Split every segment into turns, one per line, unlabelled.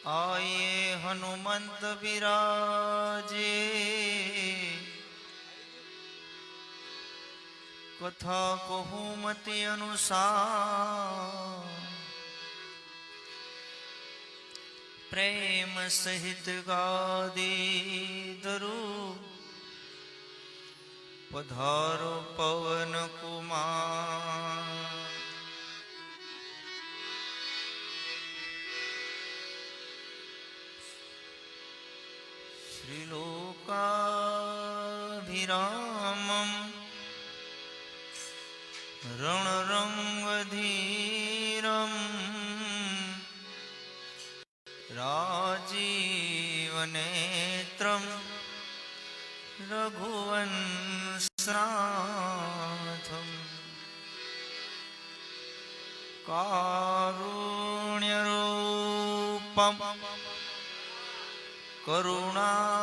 आये हनुमंत विराजे, कथा कहूँ मति अनुसार, प्रेम सहित गादी दरु, पधारो पवन कुमार। श्रीलोकाभिरामं रणरंगधीरं राजीवनेत्रं रघुवंशनाथं कारुण्यरूपं करुणाकरन्तं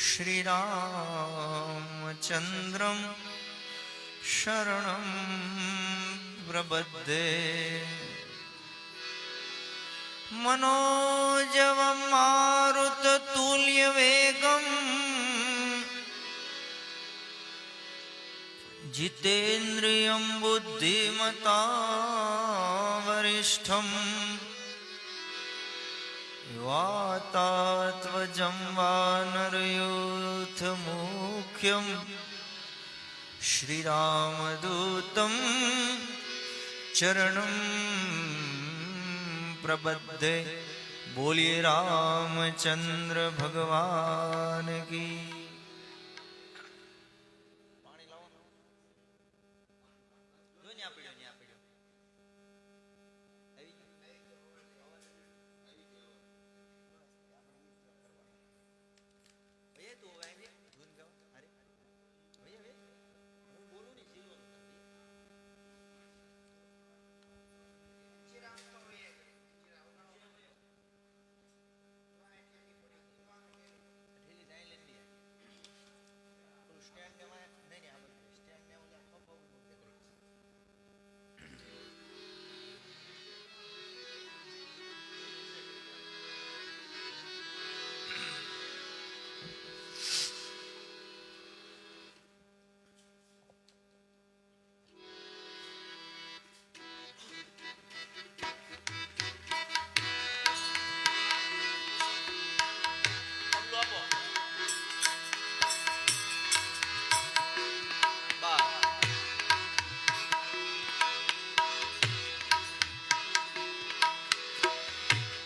श्रीरामचन्द्रं शरणं प्रपद्ये। मनोजवं मारुततुल्यवेगं जितेन्द्रियं बुद्धिमतां वरिष्ठं वातात्मजं वानरयूथमुख्यं श्रीरामदूतं चरणं प्रपद्ये। बोलिए रामचंद्र भगवान की।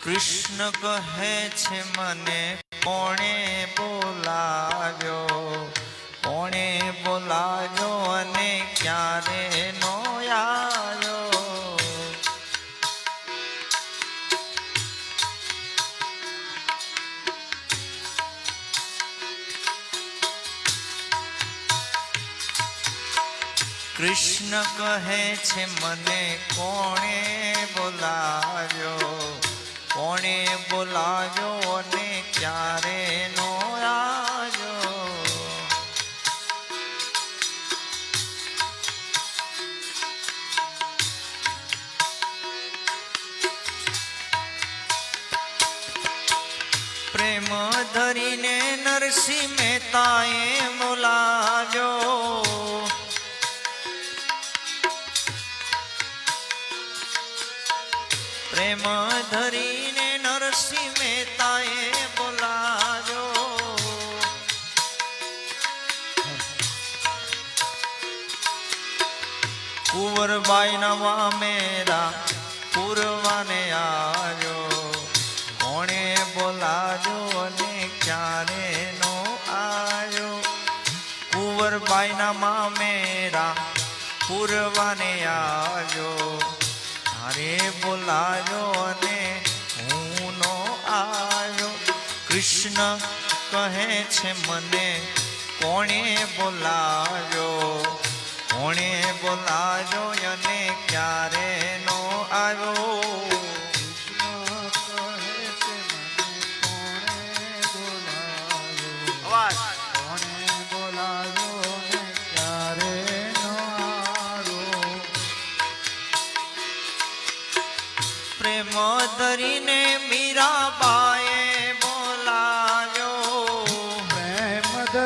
कृष्ण कहे छे मने कोणे बोलाव्यो, कोणे बोलाव्यो अने क्यारे नो आव्यो। कृष्ण कहे छे मने कोणे बोलाव्यो, कोणे बोलाव्यो ने क्यारे नो आव्यो। प्रेम धरीने नरसिंह मेहताए बोलाव्यो, प्रेम धरीने नरसिंह मेहताए बोलाव्यो। कुंवरबाई नवा मेरा कुरवाने आव्यो, कोणे बोलाव्यो ने क्यारे नो आव्यो। कुंवरबाई नवा मेरा कुरवाने आव्यो, अरे बोलाव्यो ने हूँ नो आव्यो। कृष्ण कहे छे मने कोणे बोलाव्यो, कोणे बोलाव्यो ने क्यारे नो आव्यो।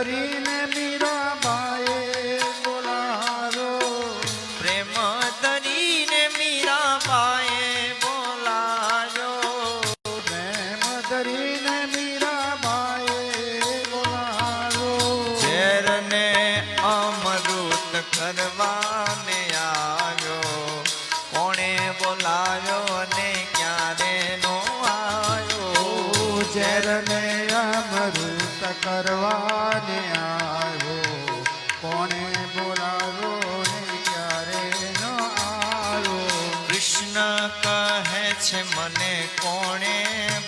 ધરીને મીરાબાઈએ બોલાવ્યો.
પ્રેમ ધરીને મીરાબાઈએ બોલાવ્યો.
પ્રેમ ધરીને મીરાબાઈએ બોલાવ્યો.
ઝેરને અમૃત કરવાને આવ્યો. કોણે બોલાવ્યો અને ક્યારે નો આવ્યો.
ઝેરને અમૃત કરવાને આવ્યો. કોણે બોલાવ્યો ને ક્યારે ન આવ્યો.
કૃષ્ણ કહે છે મને કોણે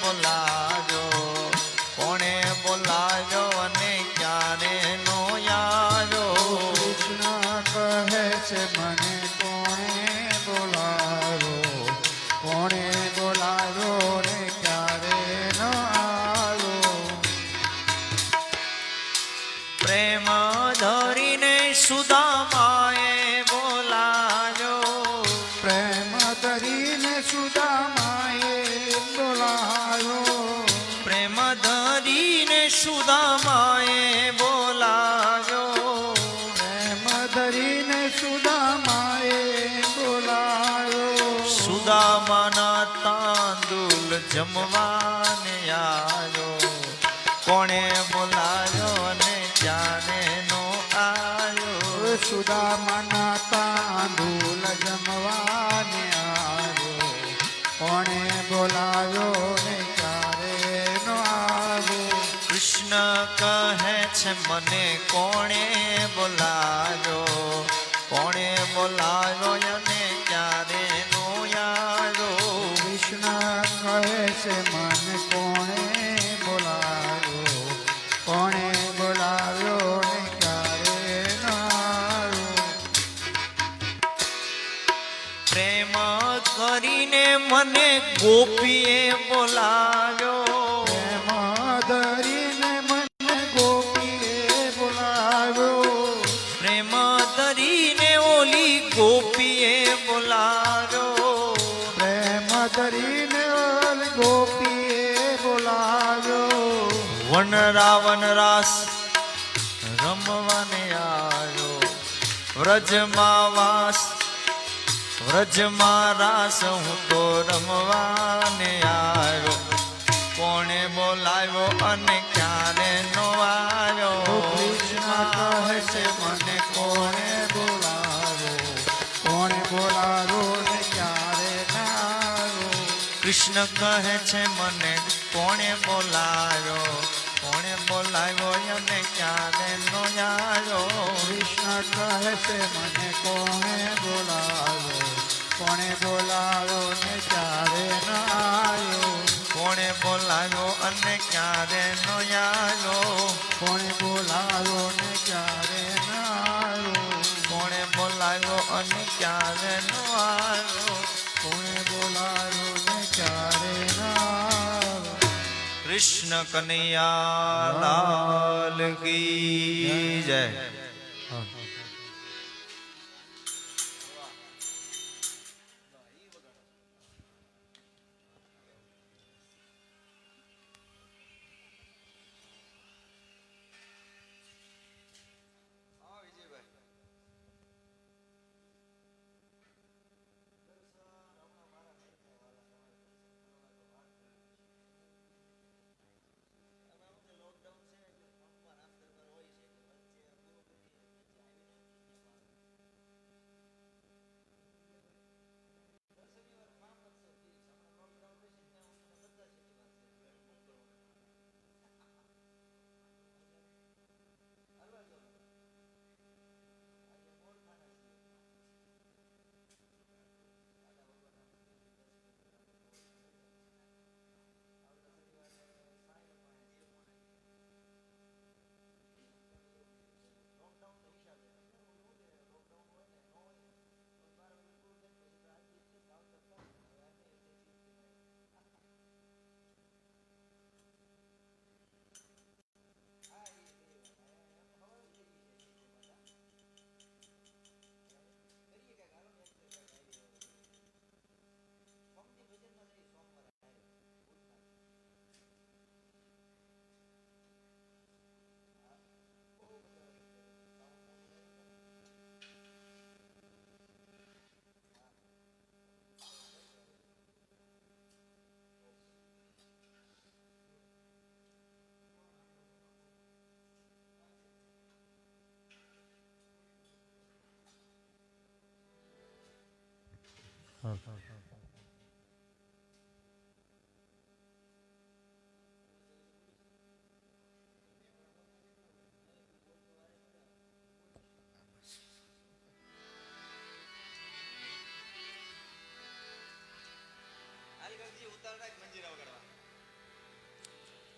બોલાવ્યો. કોણે બોલાવ્યો અને ક્યારે નો આવ્યો.
કૃષ્ણ કહે છે મને કોણે બોલાવ્યો. કોણે બોલાવ્યો ને ક્યારે ન આવ્યો.
પ્રેમ ધરીને સુદામાએ બોલાવ્યો.
પ્રેમ ધરીને સુદામાએ બોલાવ્યો.
પ્રેમ ધરીને સુદામાએ બોલાવ્યો.
પ્રેમ ધરીને સુદામાએ બોલાવ્યો.
સુદામાના તાંદુલ જમવાને આવ્યો. કોણે બોલાવ્યો અને ક્યારે નો આવ્યો.
સુદામાના તાંદુલ જમવાને આવ્યો. કોણે બોલાવ્યો ને ક્યારે ન આવ્યો.
કૃષ્ણ કહે છે મને કોણે બોલાવ્યો. કોણે બોલાવ્યો અને ક્યારે નો આવ્યો.
કૃષ્ણ કહે છે મને કોણે બોલાવ્યો. કોણે બોલાવ્યો ને ક્યારે ન આવ્યો.
પ્રેમ કરીને મને ગોપીએ બોલાવ્યો.
પ્રેમ ધરીને મને ગોપીએ બોલાવ્યો.
પ્રેમ ધરીને ઓલી ગોપીએ બોલાવ્યો.
પ્રેમ ધરીને ઓલી ગોપીએ બોલાવ્યો.
વનરાવન રાસ રમવાને આવ્યો. વ્રજમાં વાસ વ્રજમાં રાસ હું તો રમવાને આવ્યો. કોણે બોલાવ્યો અને ક્યારે નો આવ્યો.
કૃષ્ણ કહે છે મને કોણે બોલાવ્યો. કોણે બોલાવ્યો ને ક્યારે ન આવ્યો.
કૃષ્ણ કહે છે મને કોણે બોલાવ્યો. કોણે બોલાવ્યો અને ક્યારે નો આવ્યો.
કૃષ્ણ કહે છે મને કોણે બોલાવ્યો. કોણે બોલાવ્યો ને ક્યારે ન આવ્યો.
કોણે બોલાવ્યો અને ક્યારે નો આવ્યો.
કોણે બોલાવ્યો ને ક્યારે ન આવ્યો.
કોણે બોલાવ્યો અને ક્યારે નો આવ્યો.
કોણે બોલાવ્યો ને ક્યારે ન આવ્યો.
કૃષ્ણ કનૈયા લાલ કી જય.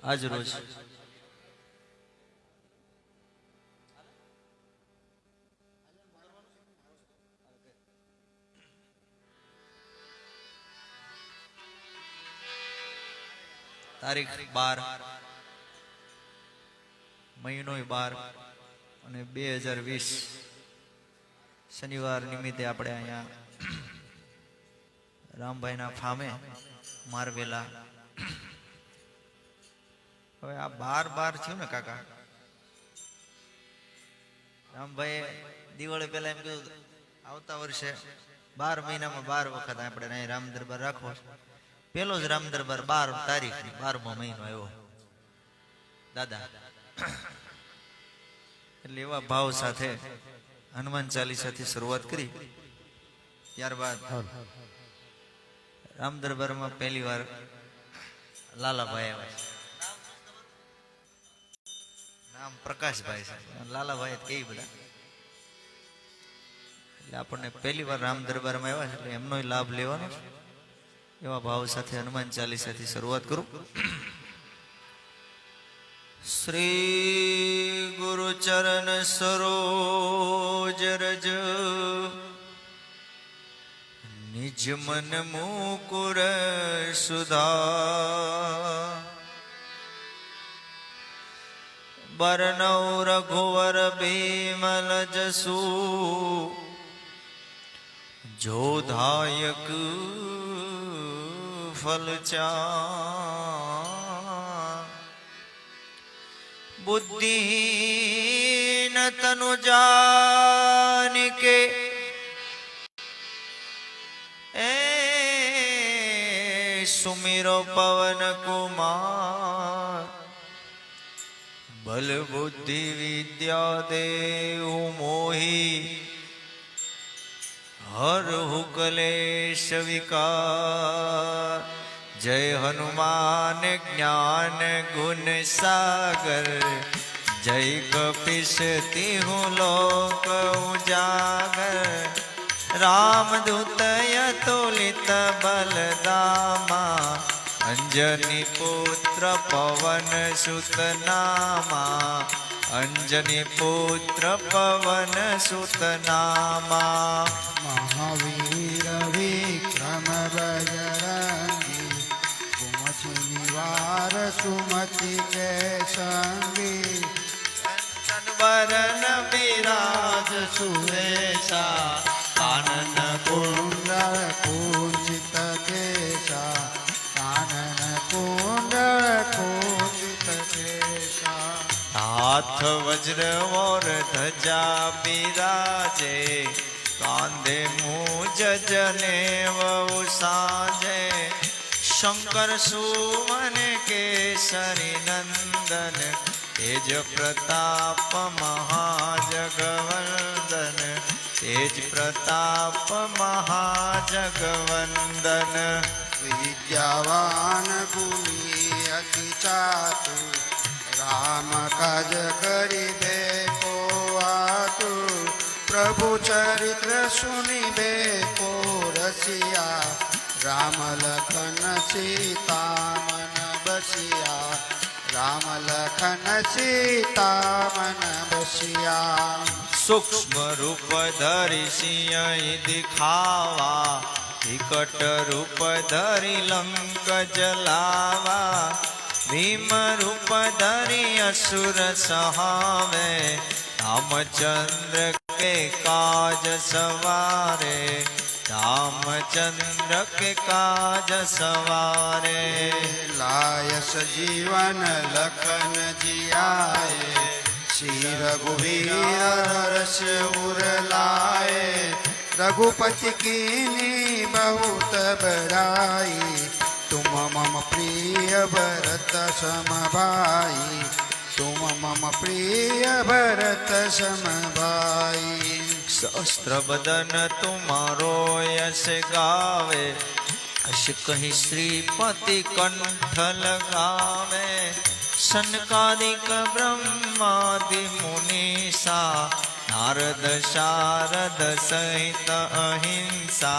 આજ રોજ તારીખ 12 મહિનો 12 અને 2020 શનિવાર નિમિત્તે આપણે અહીંયા રામભાઈના ફામે મારવેલા. હવે આ 12 થયું ને કાકા. રામભાઈ દિવાળી પહેલા એમ કીધું આવતા વર્ષે 12 મહિનામાં 12 વખત આપણે અહીં રામ દરબાર રાખવો. પેલો જ રામ દરબાર 12 તારીખ 12મો મહિનો આવ્યો દાદા. એટલે એવા ભાવ સાથે હનુમાન ચાલીસાથી શરૂઆત કરી. ત્યારબાદ રામ દરબારમાં પહેલી વાર લાલાભાઈ આવ્યા. નામ પ્રકાશભાઈ છે, લાલાભાઈ કેવી બધા. એટલે આપણને પહેલી વાર રામ દરબારમાં આવ્યા છે એટલે એમનો લાભ લેવાનો. એવા ભાવ સાથે હનુમાન ચાલીસાથી શરૂઆત કરું. શ્રી ગુરુ ચરણ સરોજ રજ નિજ મન મુકુર સુધા બરનૌ રઘુવર ભીમલ જસુ જોધાયક ફલચા बुद्धि न तनु जान के ए सुमिरो पवन कुमार बल बुद्धि विद्या देव मोहि हर हुकलेश विकार. जय हनुमान ज्ञान गुण सागर जय कपीस तिहु लोक उजागर. रामदूत अतुलित बलदामा अंजनी पुत्र पवन सुत नामा. अंजनी पुत्र पवन सुत नामा.
महावीर विक्रम बजरंगी निवार सुमति के संगी.
कंचन बरन विराज सुरेशा कानन
कुंडल कुंचित केशा. कानन कुंडल कुंचित केशा.
हाथ वज्र और ध्वजा बिराजे कांधे मूज जनेऊ साजे. शंकर सुवन केसरी नंदन तेज प्रताप महाजगवंदन. तेज प्रताप महाजगवंदन.
विद्यावान गुणी अति चातुर राम काज करिबे को आतुर. प्रभु चरित्र सुनिबे को रसिया. राम लखन सीता मन बसिया. राम लखन सीता मन बसिया.
सूक्ष्म रूप धरि सिंह दिखावा विकट रूप धरि लंक जलावा. भीम रूप धरि असुर सहावे रामचंद्र के काज सवारे. रामचंद्र के काज सवारे.
लाय सजीवन लखन जियाए. श्री रघुवीर हर्ष उर लाए. रघुपति कीनी बहुत बड़ाई. तुम मम प्रिय भरत सम भाई. तुम मम प्रिय भरत सम भाई.
सहस्त्र बदन तुम्हारो यश गावे, अश कही श्रीपति कंठ लगावे। सनकादिक ब्रह्मादि मुनीसा, नारद शारद सहित अहिंसा,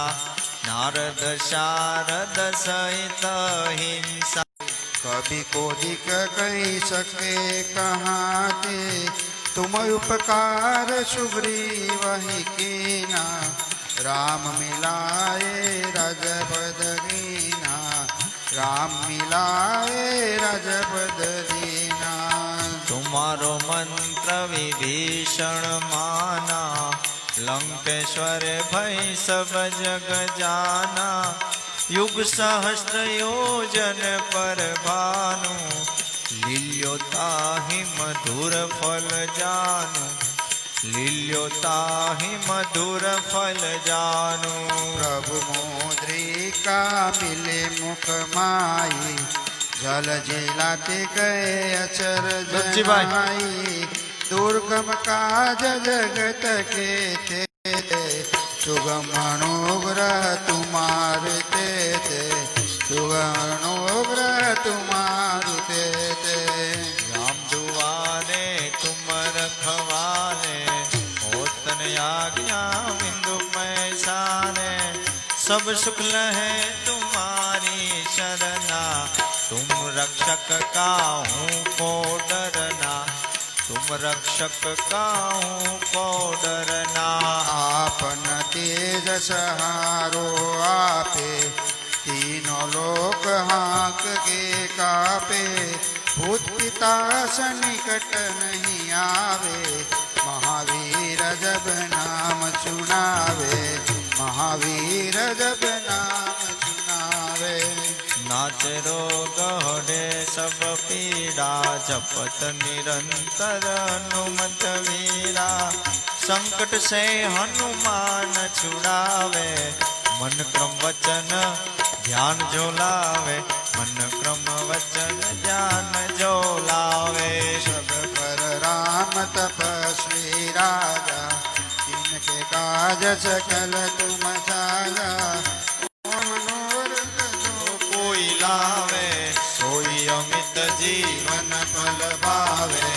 नारद शारद सहित अहिंसा।
कभी कोदिक कही सके कहाते, तुम उपकार सुग्रीव ही कीना। राम मिलाए रजपद दीना, राम मिलाए रजपद दीना।
तुम्हारो मंत्र विभीषण माना, लंकेश्वर भय सब जग जाना। युग सहस्त्र योजन पर भानु, लील्यो ताहि मधुर फल जानू, लील्यो ताहि मधुर फल जानू।
प्रभु मुद्रिका मिले मुख माई, जल जिलाते गए अचर जनाई। दुर्गम काज जगत के थे, सुगम अनुग्रह तुम्हारे ते, सुगम अनुग्रह तुम्हारे ते।
राम दुआरे तुम रखवारे, होतन आज्ञा बिंदु पैसारे। सब सुख लहे तुम्हारी शरणा, तुम रक्षक काहू को डरना, तुम रक्षक काहू को डरना।
आपन तेज सहारो आपे, तीनों लोक हाक के कापे। भूत पितास निकट नहीं आवे, महावीर जब नाम चुनावे, महावीर जब नाम चुनावे।
नाच रोग हरे सब पीड़ा, जपत निरंतर हनुमत वीरा। संकट से हनुमान छुड़ावे, मन क्रम वचन ध्यान जो लावे, मन क्रम वचन ध्यान जो लावे।
सब पर राम तपस्वी राजा, तिनके काज सकल तुम साजा। मनोरथ जो
कोई लावे, सोई अमित जीवन फल पावे,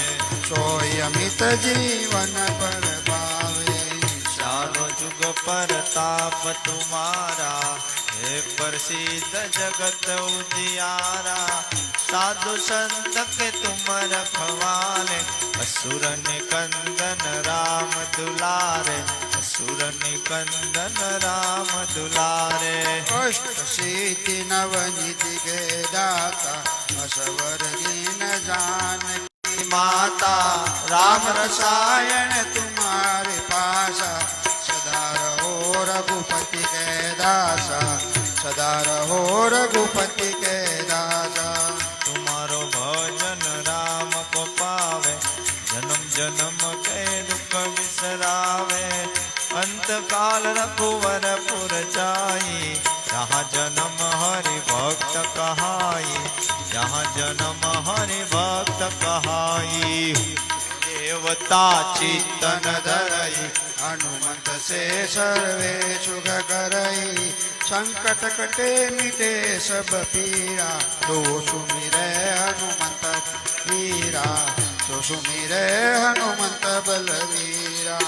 सोई अमित जीवन पर पावे।
चारों जुग परताप तुम्हारा, हे प्रसिद्ध जगत उजियारा। साधु संत के तुम रखवाले, असुर निकंदन राम दुलारे, असुर निकंदन राम दुलारे।
अष्ट सिद्धि नवनिधि के दाता, असवर दीन जानकी
माता
राम रसायन तुम्हारे पासा। सदा रहो रघुपति के दासा, सदा रहो रघुपति के दासा।
तुम्हारो भजन राम को पावे, जन्म जन्म के दुख बिसरावे। अंत काल रघुवर पुर जाई, जहाँ जन्म हरि भक्त कहाई, जहाँ जन्म हरि भक्त कहाई। देवता चित्तन धरई,
हनुमंत से सर्वे सुख करई। संकट कटे मिटे सब पीरा, तो सुमिरै हनुमंत वीरा, तो सुमिरै हनुमंत बलवीरा।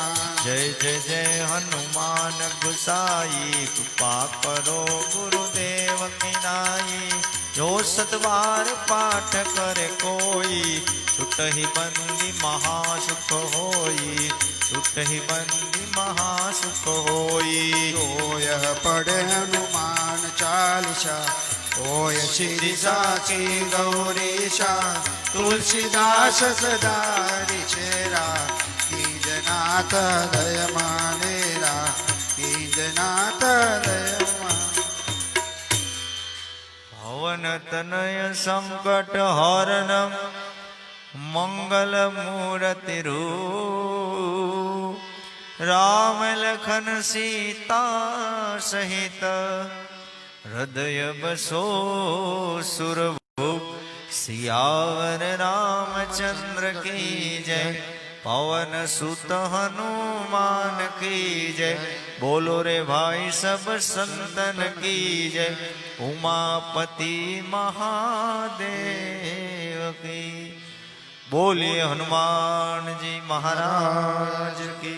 जय जय जय हनुमान गुसाई, कृपा करो गुरुदेव की नाई। जो सतबार पाठ करे कोई, छुटहि बंदी महासुख होई, छुटहि बंदी महासुख होई।
तो यह पढ़े हनुमान चालीसा, ओय श्री साची गौरीशा। तुलसीदास सदा रिचेरा, कीजनाथ दय मानेरा, कीजनाथ दय
पवन तनय संकट हरणम, मंगल मूर्ति रूप। राम लखन सीता सहित, हृदय बसो सुरभूप। सियावर रामचंद्र की जय, पवन सुत हनुमान की जय। बोलो रे भाई सब संतन की जय। उमापति महादेव की। बोलिए हनुमान जी महाराज की।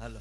हेलो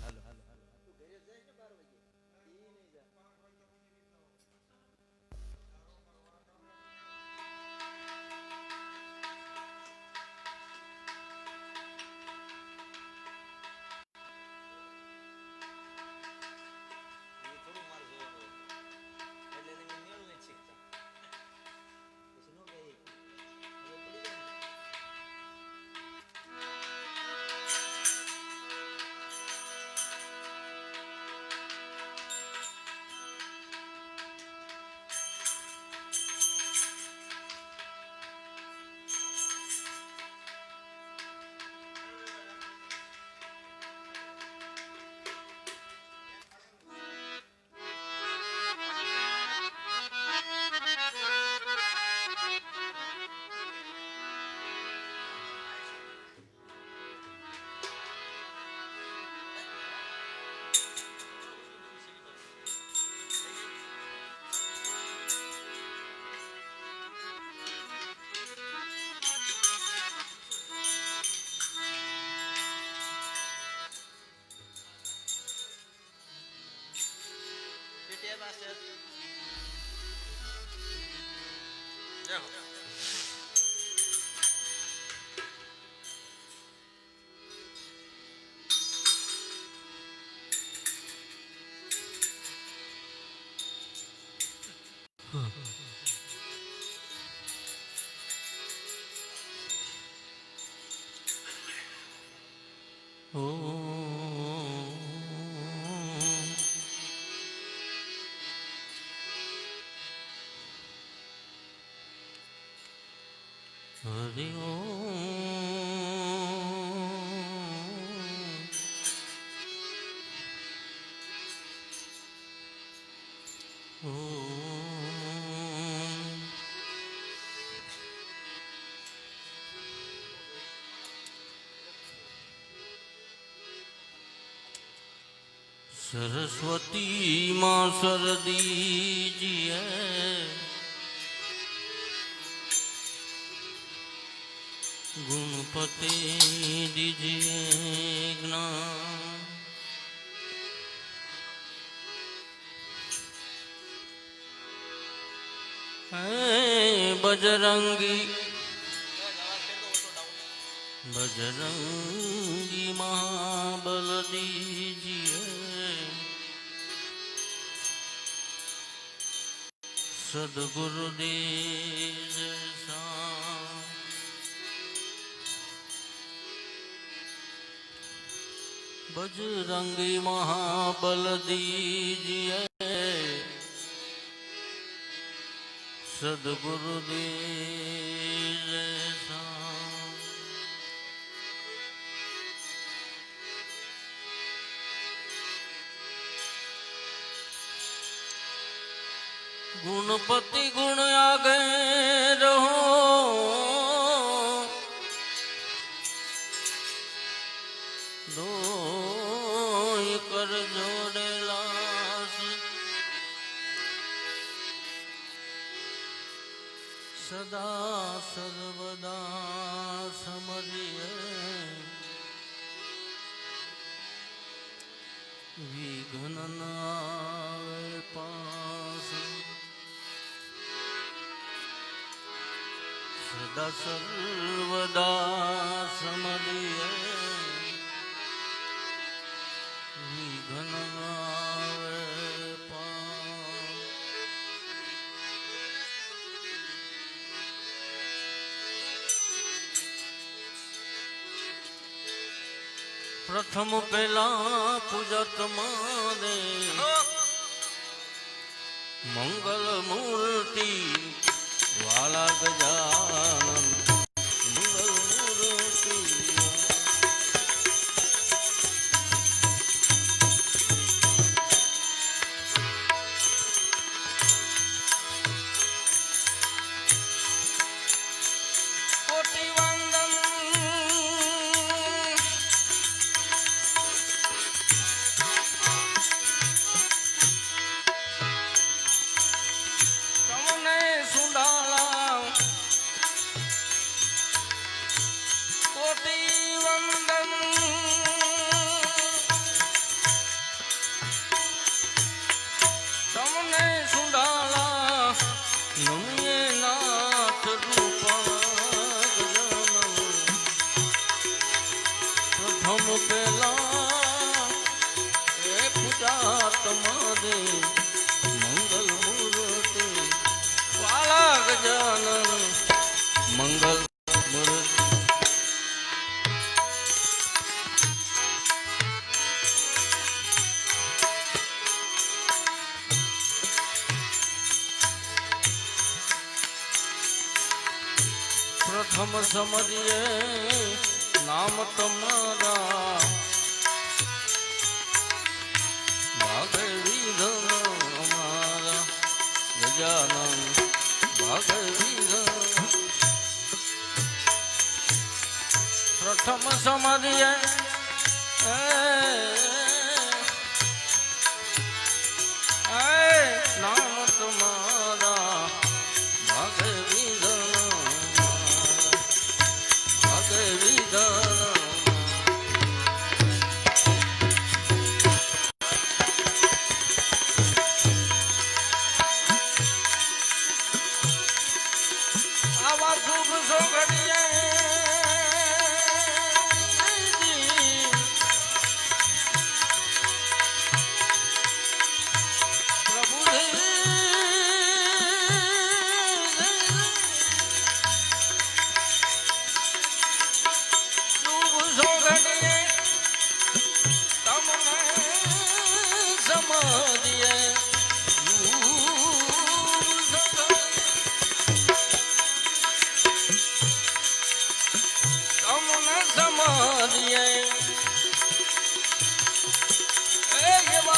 हरि सरस्वती माँ सरदी जी है गुण
गुणपति दीजिए ज्ञान, है बजरंगी बजरंगी महाबल दीजिए, सदगुरु दीजिए बजरंगी महाबल दीजिए, सदगुरु दीजिए गुणपति गुण आगे रहो, दो कर जोड़ेला सदा सर्वदा समरिए, विघ्न न आवे पास, सदा सर्वदा समरिए, विघ्न न आवे पास। प्रथम पेला पूजत माने मंगल मूर्ति वाला गजानन मंगल मूर्ति। कोटि वंदन तमने सुंडाला, कोटि वंदन तमने सुंडाला, नमिये नाथ रूपा गजानन। प्रथम पेला पूजा तमारे मंगल मूर्ति वाला गजानन मंगल मूर्ति। प्रथम समरिए नाम तुम्हारा, भागे विधन हमारा गजानन भागे विधन। प्रथम समरिए नाम तुम्हारा, भागे विधन भागे विधन। आवा शुभ सोगड़िए प्रभु शुभ सोगड़िए तमने समझिए, तमने समझिए,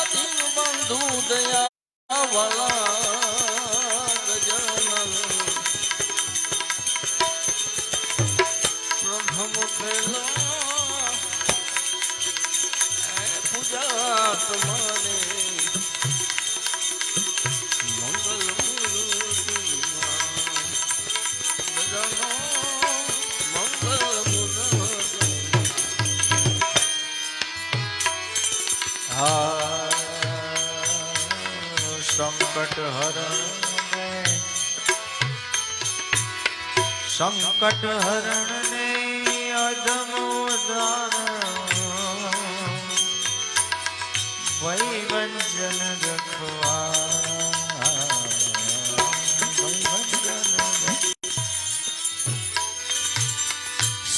दीन बंधु दया वाला गजानन। प्रथम पेला पूजा तुम्हारे मंगल मूर्ति गजानन मंगल मूर्ति।
સંકટ હરણ ને સંકટ હરણ ને અધમોદાન વૈવંજન રખવા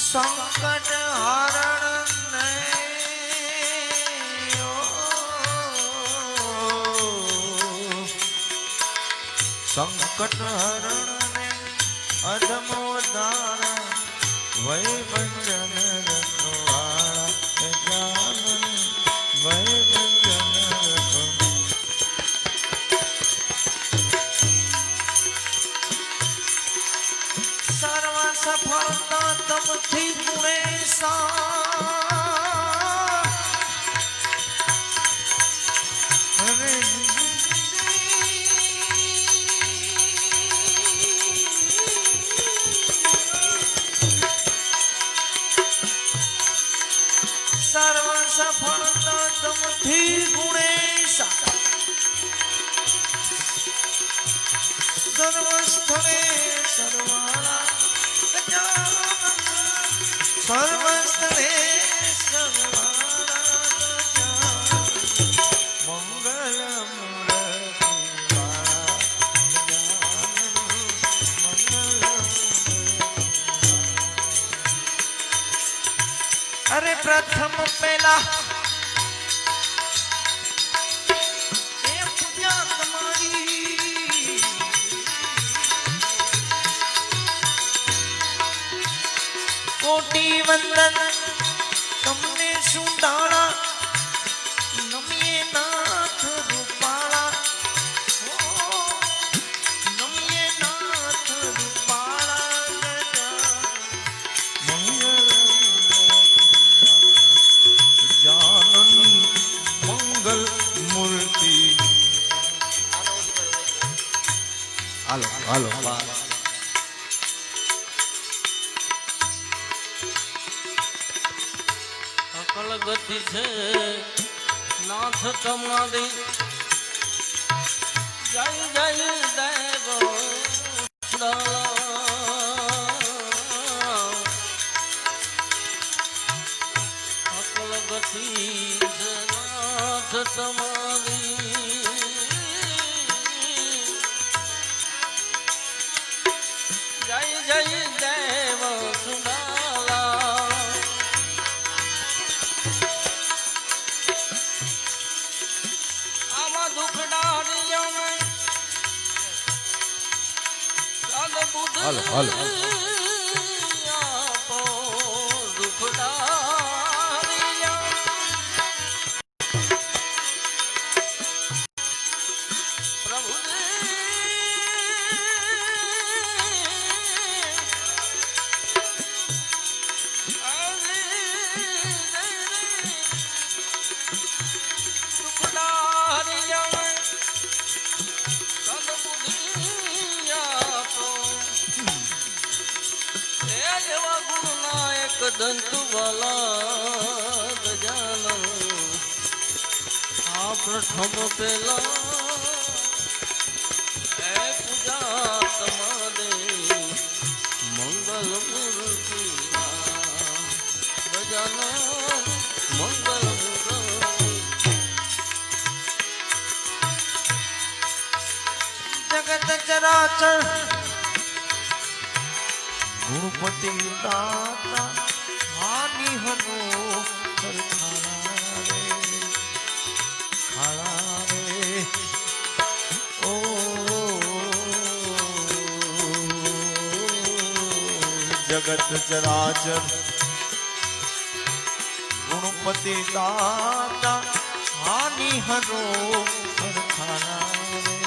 સંકટ હરણ ને સંકટ હરણ ને અધમોદાન વૈવંજન રખવાળા જાન વૈવંજન સર્વ સફળતા તમથી ગુણેશા હરે સર્વ સફળતા તમથી ગુણેશા સર્વ સ્થળે સર્વાળા સર્વ સ્થળે સર્વાળા મંગલ અરે પ્રથમ પહેલા એ પૂજા તમારી કોટી વંદન તમને શું દાણા નમીએ નાથ રૂપાળા નમીએ નાથ રૂપાળા જાનન મંગલ મૂર્તિ હાલો હાલો
અકલ ગતિ છે નાથ તમારી જય જય દેવ અકલ ગતિ છે નાથ તમારી જય જય દેવ સુડાલા આમાં દુખડારિયા ચાલ બુદ્ધ
હાલો, હાલો.
આપો દુખડારિયા પ્રભુ દંતુ વાલા ગજાનન આ પ્રથમ પેલા એ પૂજા તમારે મંગલ મૂર્તિ ગજાનન મંગલ મૂર્તિ
જગત ચરાચર ગુણપતિ દાતા હાનિ હનો ખાળા રે ઓ જગત ચરાચર ગુણપતિ દાતા હાનિ હનો ખાળા રે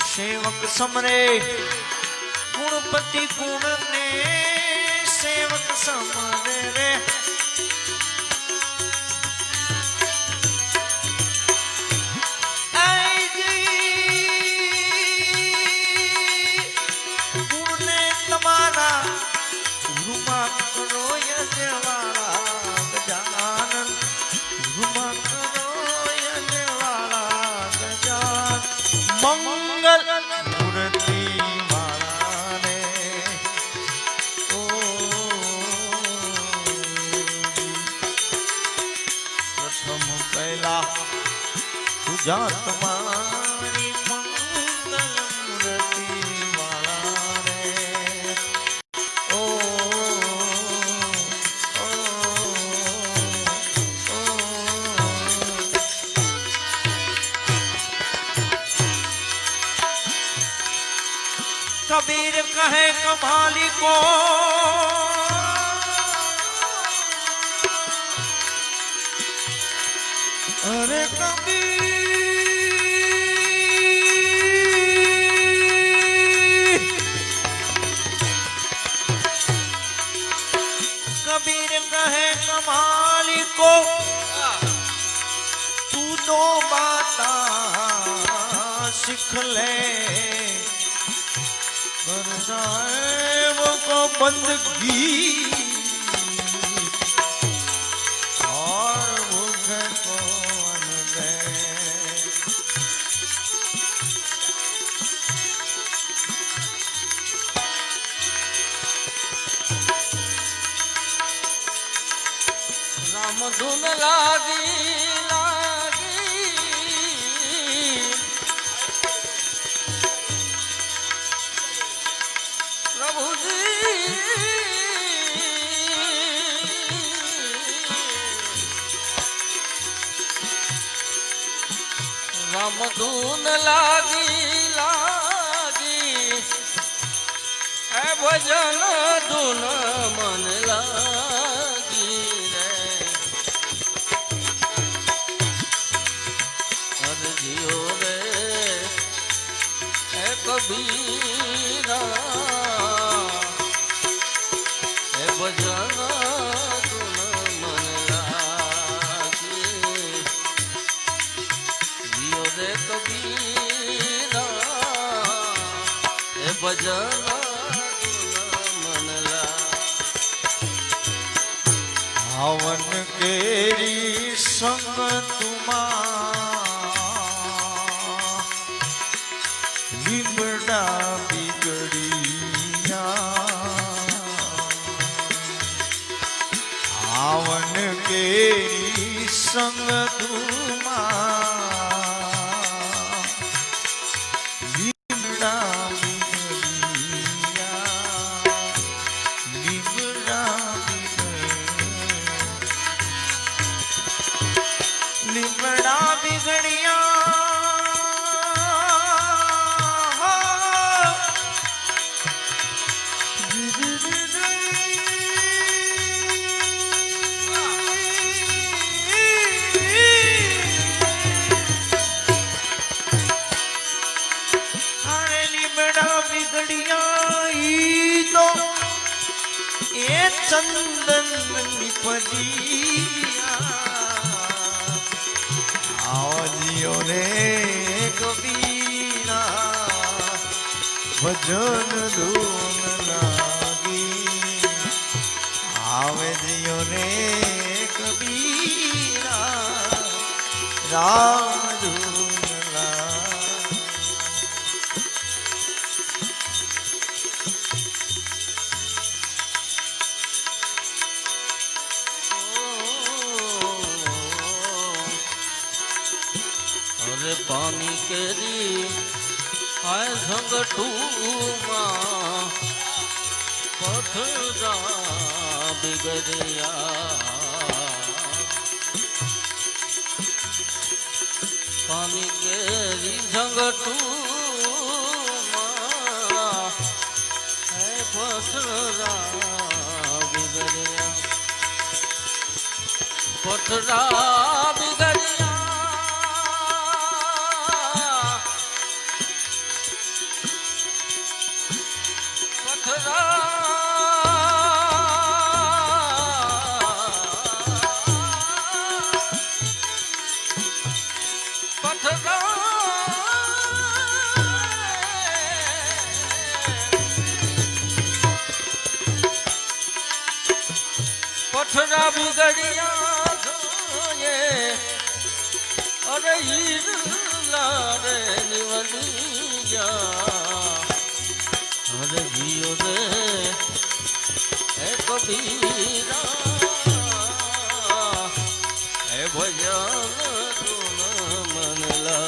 સેવક સમરે ગુણપતિ ગુણ ને સેવક સમરે રે ગુણ ને તમારા રૂમા કરો યજવાળા
જાત મારી મંગલ મૂર્તિ વાળા રે ઓ कबीर कहे कमाली को अरे कबीर कहे कमाली को तू दो बाता सीख ले कर साहेब को बंदगी और भूखे को अन्न दे
राम धुन लागी लागी प्रभु जी राम धुन लागी लागी ए भजन धुन मन लागी रे अर्जियो रे ए कबीरा ए भजन धुन मन लागी जियो रे कबीरा ए भजन
हवन केरी संग तुमा लिबड़ा बिगड़िया हवन केरी संग तुमा लिबड़ा बिगड़िया लिबड़ा लिबड़ा बिगड़िया अरे लिबड़ा बिगड़िया ई तो ए चंदन निपजिया आवजियो रे कबीरा भजन धून लागी आवजियो रे कबीरा राम धून लागी
अरे पानी केरी आए झंगटूमा पथरा बिगड़िया पानी केरी झंगटूमा है पथरा बिगड़िया पथरा बिगड़िया पथरा पथरा पथरा बिगड़िया ये अरे हीरा रे निवलिया अरे जियो रे ए कबीरा ए भजन धुन मन ला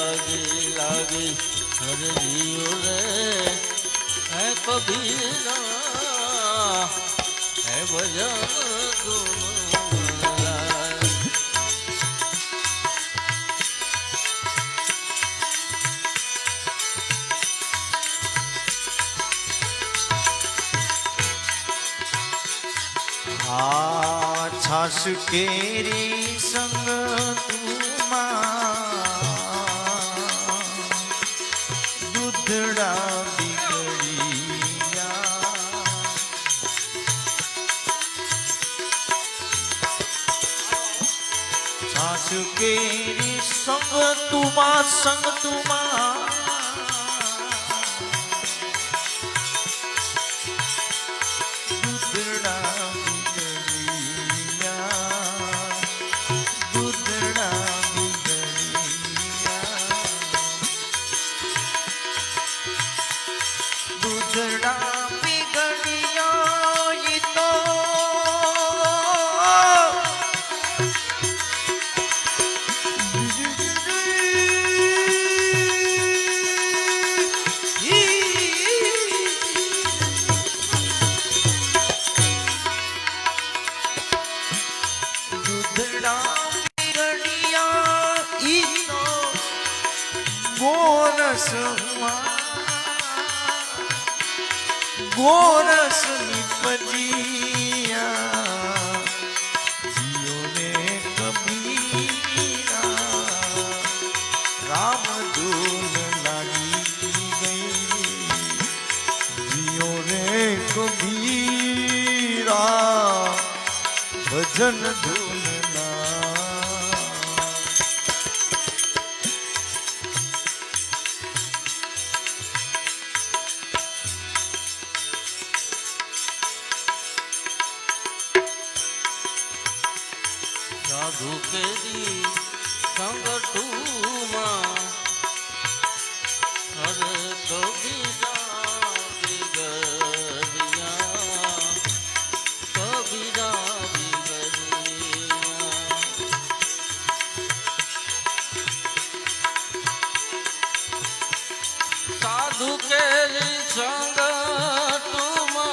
अरे जियो रे है कबीरा है भजन धुन लाए।
छाछ केरी संग तुमा दूधड़ा बिगड़िया छाछ केरी संग तुमा दूधड़ा दूधड़ा बिगड़िया ये तो दूधड़ा बिगड़िया ये तो गोरस हुआ गोरस निपजिया जियो ने कबीरा राम धून लागी गई जियो ने कबीरा भजन धून ला
साधु केरी संग तुमा अरे कबीरा बिगड़िया कबीरा बिगड़िया साधु केरी संग तुमा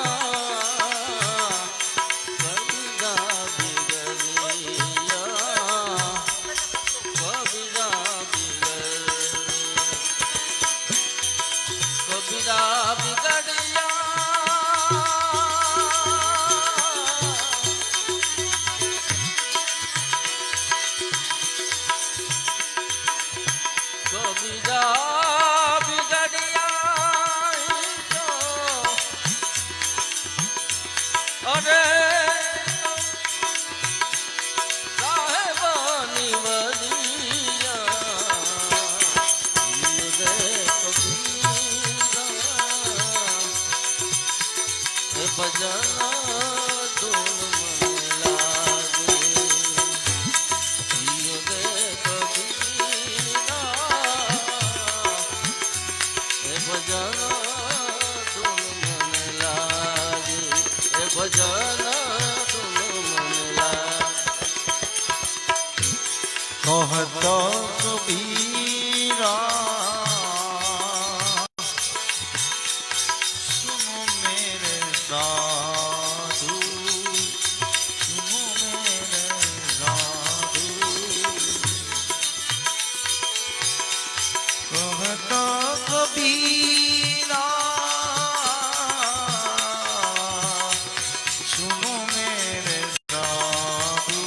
भजन धुन मन लागे जियो दे कबीरा भजन धुन मन लागे भजन धुन मन लागे
कहत कबीरा साधु सुनो मेरे साधु कहता कबीरा सुनो मेरे साधु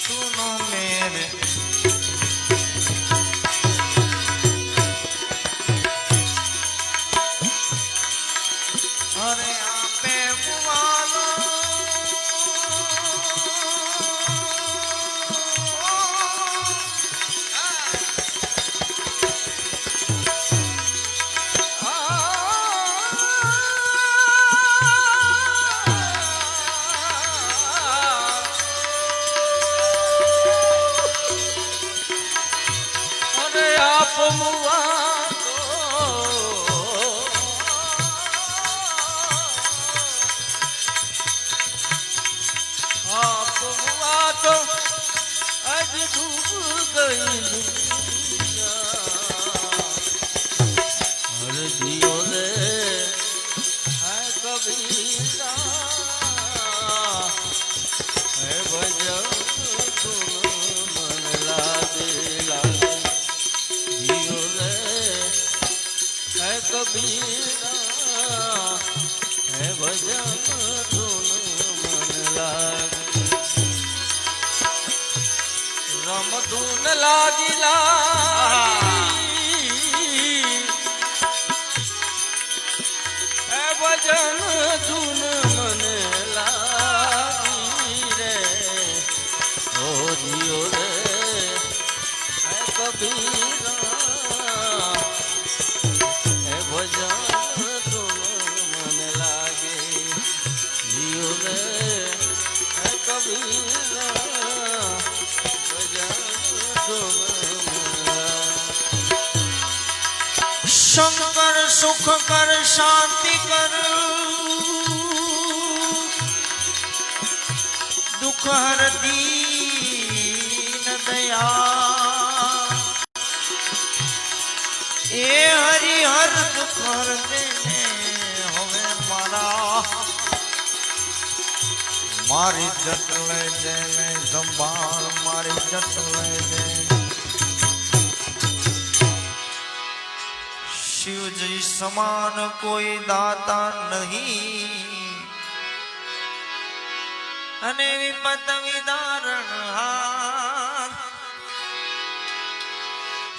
सुनो मेरे अरे आपे मुआलो
अरे आप मुआ કબીરા હે ભજન ધૂન મન લાગે લાગે જીઓ રે હે કબીરા હે ભજન ધૂન મન લાગે રમ ધૂન લાગી લાગી હે ભજન ધૂન મને લાગી રે ઓ જીઓ રે હે કબીરા હે ભજન ધૂન મને લાગે જીઓ રે હે કબીરા ભજન ધૂન
શંકર સુખ કર શાંતિ કર દુઃખ હર દીન દયા એ હરિ હર દુઃખ હર દેને હવે મારી જટ લઈ જેને સંભાળ મારી જટ લઈ દે શિવજી સમાન કોઈ દાતા નહીં અને વિપત વિદારણ હાર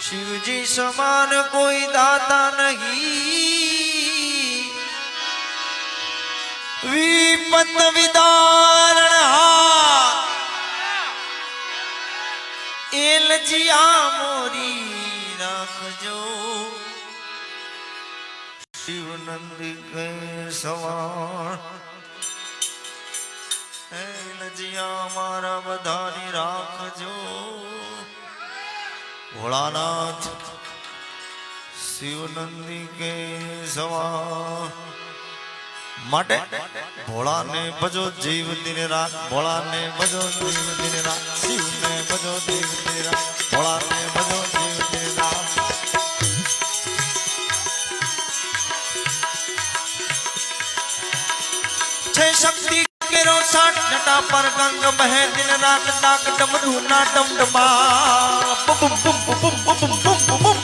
શિવજી સમાન કોઈ દાતા નહીં વિપત વિદારણ હાર એલજી આ મોરી રાખજો શિવ નંદી કે સવાર લજિયા મારા બધાની રાખજો ભોળાનાથ શિવ નંદી કે સવાર માટે ભોળાને ભજો જીવ દિન રાત ભોળાને ભજો જીવ દિન રાત શિવને ભજો જીવ દિન રાત ભોળાને ભજો જીવ દિન રાત शक्ति के रो साठ जटा पर गंग बहे दिन रात डाक डमरू ना डमडमा बुम बुम बुम बुम बुम बुम बुम बुम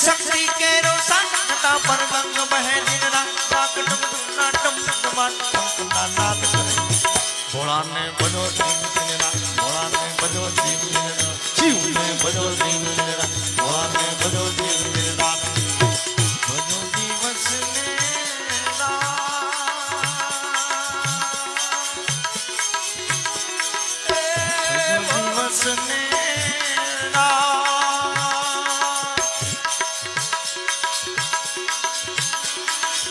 शक्ति के रो साठ जटा पर गंग बहे दिन रात डाक डमरू ना डमडमा ना नाद करे भोला ने बजो जीव दिन रात भोला ने बजो जीव दिन रात शिव ने बजो जीव दिन रात भोला ने बजो जीव दिन रात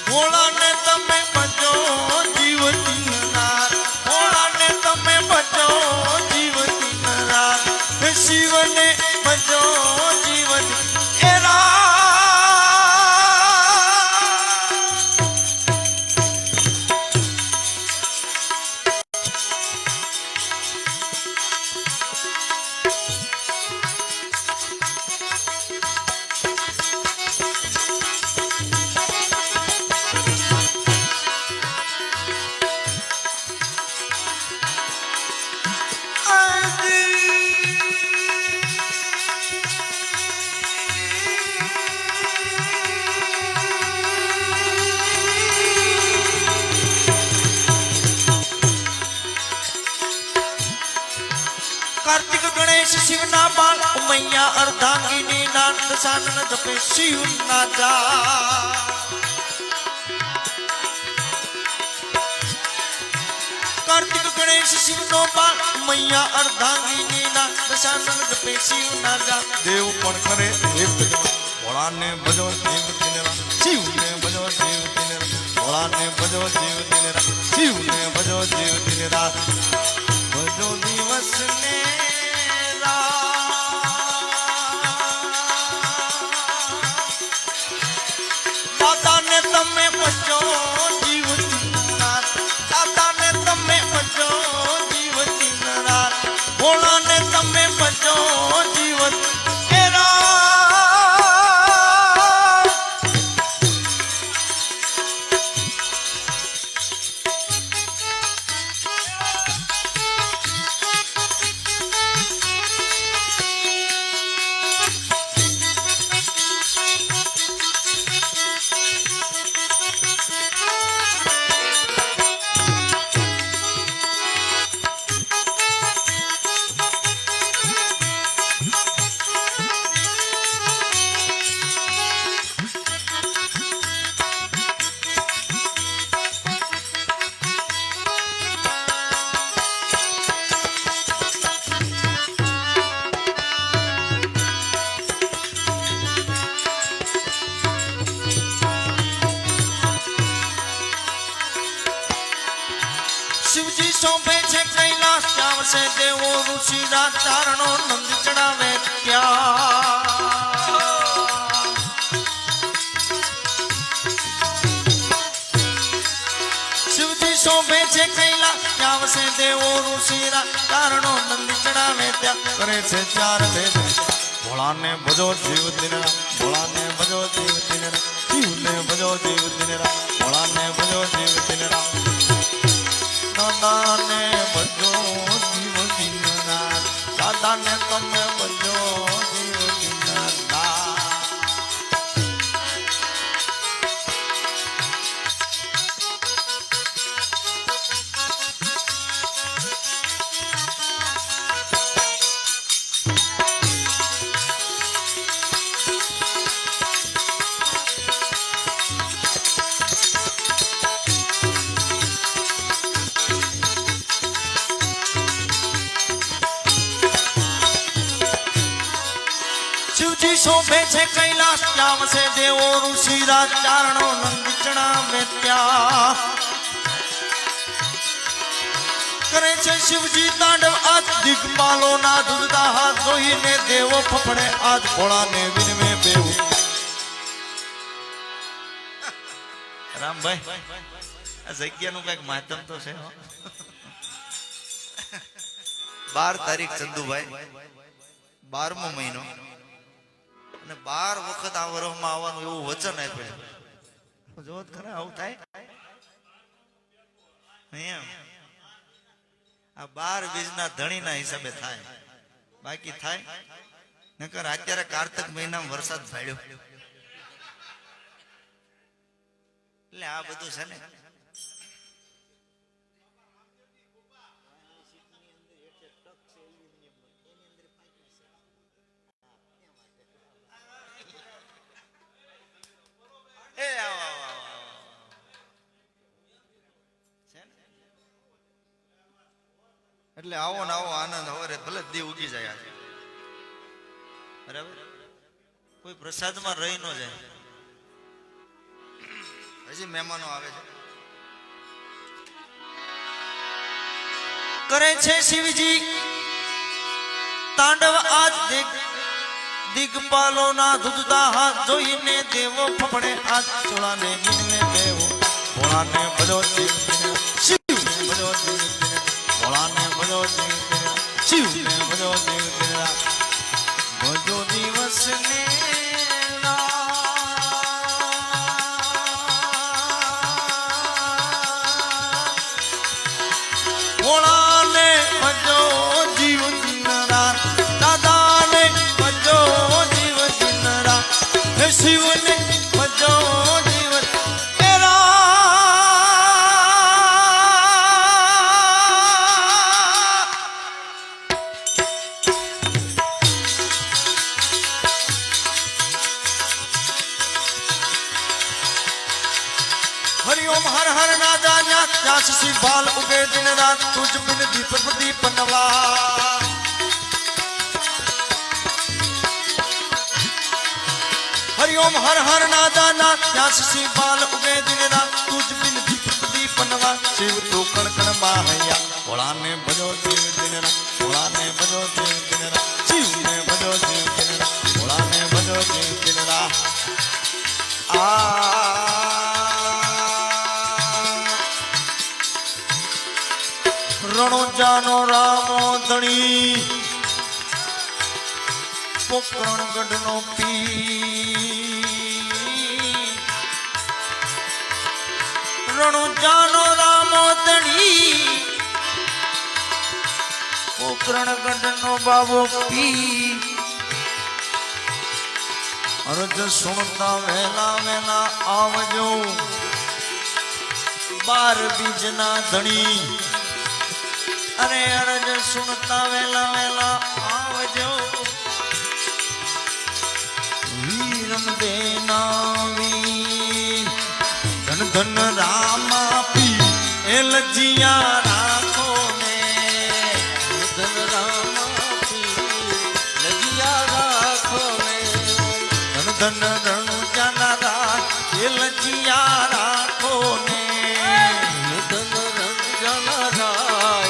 ભોળા ને તમે બચો જીવતી નાર ભોળા ને તમે બચો જીવતી નાર શિવ ને બચો જીવતી એરા कार्तिक गणेश शिव ना बाल मैया अर्धांगिनी नाथ सानन जपे शिव ना जा कार्तिक गणेश शिव नो बाल मैया अर्धांगिनी नाथ सानन जपे शिव ना जा देव पण करे देव भोला ने भजो देव तिनेरा शिव ने भजो देव तिनेरा भोला ने भजो देव तिनेरा शिव ने भजो देव तिनेरा भजो दिवस ने दादा ने तमे बचो जीवती नाथ दादा ने तमे बचो जीवती नाथ भोला ने तमे बचो जीवती एरा શોભે છે કૈલાસ ચાવશે દેવો ઋષિ રાજ ચારણો નંદ ચડાવે ત્યાં શિવજી શોભે છે કૈલાસ ચાવશે દેવો ઋષિ રાજ ચારણો નંદ ચડાવે ત્યાં કરે છે ચાર વેદ ભોળાને ભજો જીવ દિન રાત ભોળાને ભજો જીવ દિન રાત શિવને ભજો જીવ દિન રાત ભોળાને ભજો જીવ દિન રાત દાદાને ભજો જીવ દિન રાત દાદાને તમે ભજો જીવ દિન રાત શિવજી શોભે છે કૈલાસ ચાવશે દેવો ઋષિ રાજ ચારણો નંદ ચડાવે ત્યાં કરે છે શિવજી તાંડવ આજ દિગ્પાલો ના ધૂળતા હાથ જોઈને દેવો ફફડે આજ ભોળાને વિનમે બેવું રામભાઈ આ જગ્યાનું કઈક માધ્યમ તો છે 12 તારીખ ચંદુભાઈ 12મો મહિનો અને 12 વખત આ વરહમાં આવવાનું એવું વચન આપ્યું જોત ખરા આવું થાય એમ આ 12 બીજના ધણીના હિસાબે થાય બાકી થાય નકર અત્યારે કાર્તક મહિનામાં વરસાદ ભાડ્યો એટલે આ બધું છે ને એટલે આવો ને આવો આનંદ હવે ભલે દી ઉગી જાય આજે બરાબર કોઈ પ્રસાદમાં રહી ન જાય હજી મહેમાનો આવે છે કરે છે શિવજી તાંડવ આજ દિગ્પાલો ના ધૂધતા હાથ જોઈને દેવો ફફડે આજ ચોળાને ગીનને દેવો ભોળાને ભજો શિવને ભજો ભોળાને ભજો શિવને ભજો ભજો દિવસ ને ભોળાને ભજો જીવ દિન રાત દાદાને ભજો જીવ દિન રાત શિવને ભજો જીવ हरिओम हर हर नादा न्यास सी बाल उगे दिन रात तुझ बिन दीप प्रदीप नवा हरिओम हर हर नादा न्यास सी बाल उगे दिन रात तुझ बिन दीप प्रदीप नवा शिव तो कण कण माहैया भोला ने भजो देव दिन रात भोला ने भजो देव दिन रात शिव ने भजो देव दिन रात भोला ने भजो देव दिन रात रणोजानो रामो धणी पोकरणगढ़ नो पी रणोजानो रामो धणी पोकरणगढ़ नो बाबो पी अरज सुनता वेला वेला आवजो 12 बीजना धणी अरे अरज सुनता वेला वेला आवजो वीरम देना वीर धन धन रामा पी एलजिया राखो ने
धन रामा पी लजिया राखो ने
धन धन रणु जाना राख एलजिया राखो ने
धन रंग जाना राख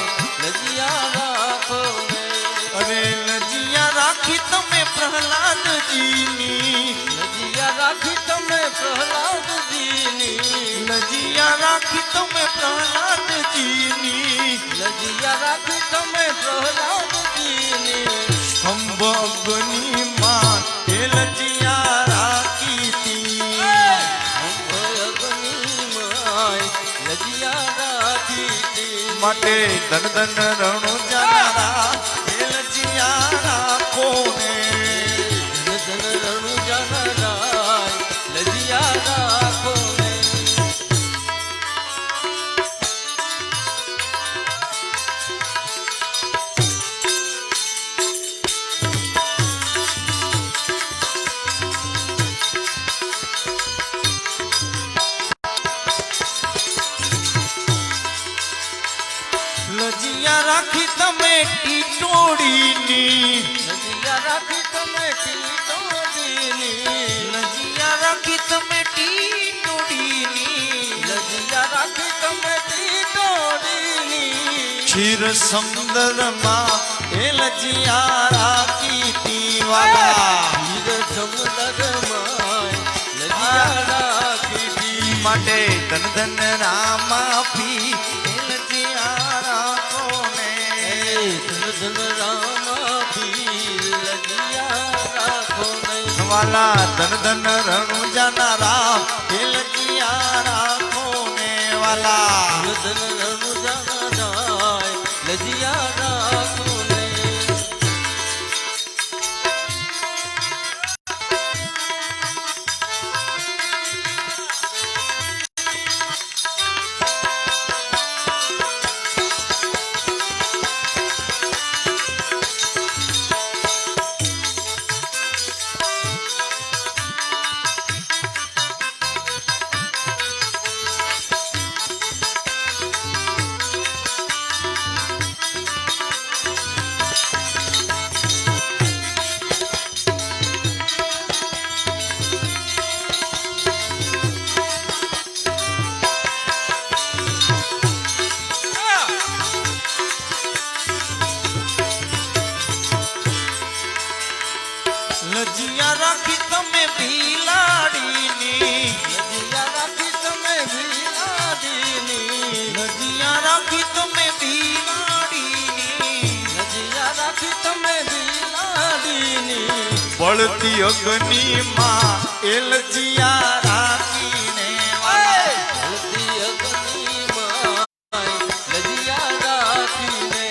લજિયા રાખી તમે પ્રહલાદજીની
લજિયા રાખી તમે પ્રહલાદજીની
સ્તંભ અગ્નિ માં એ લજિયા રાખી તી
લજિયા રાખી
માટે ધન ધન રણુ જાનારા એ લજિયા રાખો ને
ધન ધન રણુ જાનારા લજિયા રાખો ને
લજિયા રાખી તમે ટીટોડીની
લજિયા રાખી તમે ટીટોડીની
લજિયા રાખી તમે ટીટોડીની
લજિયા રાખી તમે ટીટોડીની
ક્ષીર સમુદ્રમાં એ લજિયા રાખી તી વાલા
હીર સમુદ્રમાં લજિયા રાખી
માટે ધન ધન રામા પી એ લજિયા રાખો ને
ધન ધન રામા પીર લજિયા રાખો ને
વાલા ધન ધન રણુ જાનારા એ લજિયા રાખો ને વાલા
ધન રણુ જાનારા લજિયા રાખો ને
લજિયા રાખી તમે ભીલાડીની
લજિયા રાખી તમે ભીલાડીની
લજિયા રાખી તમે ભીલાડીની
લજિયા રાખી તમે ભીલાડીની
બળતી અગ્નિ માં એ લજિયા રાખીને
હળદી અગ્નિમાં લજિયા રાખીને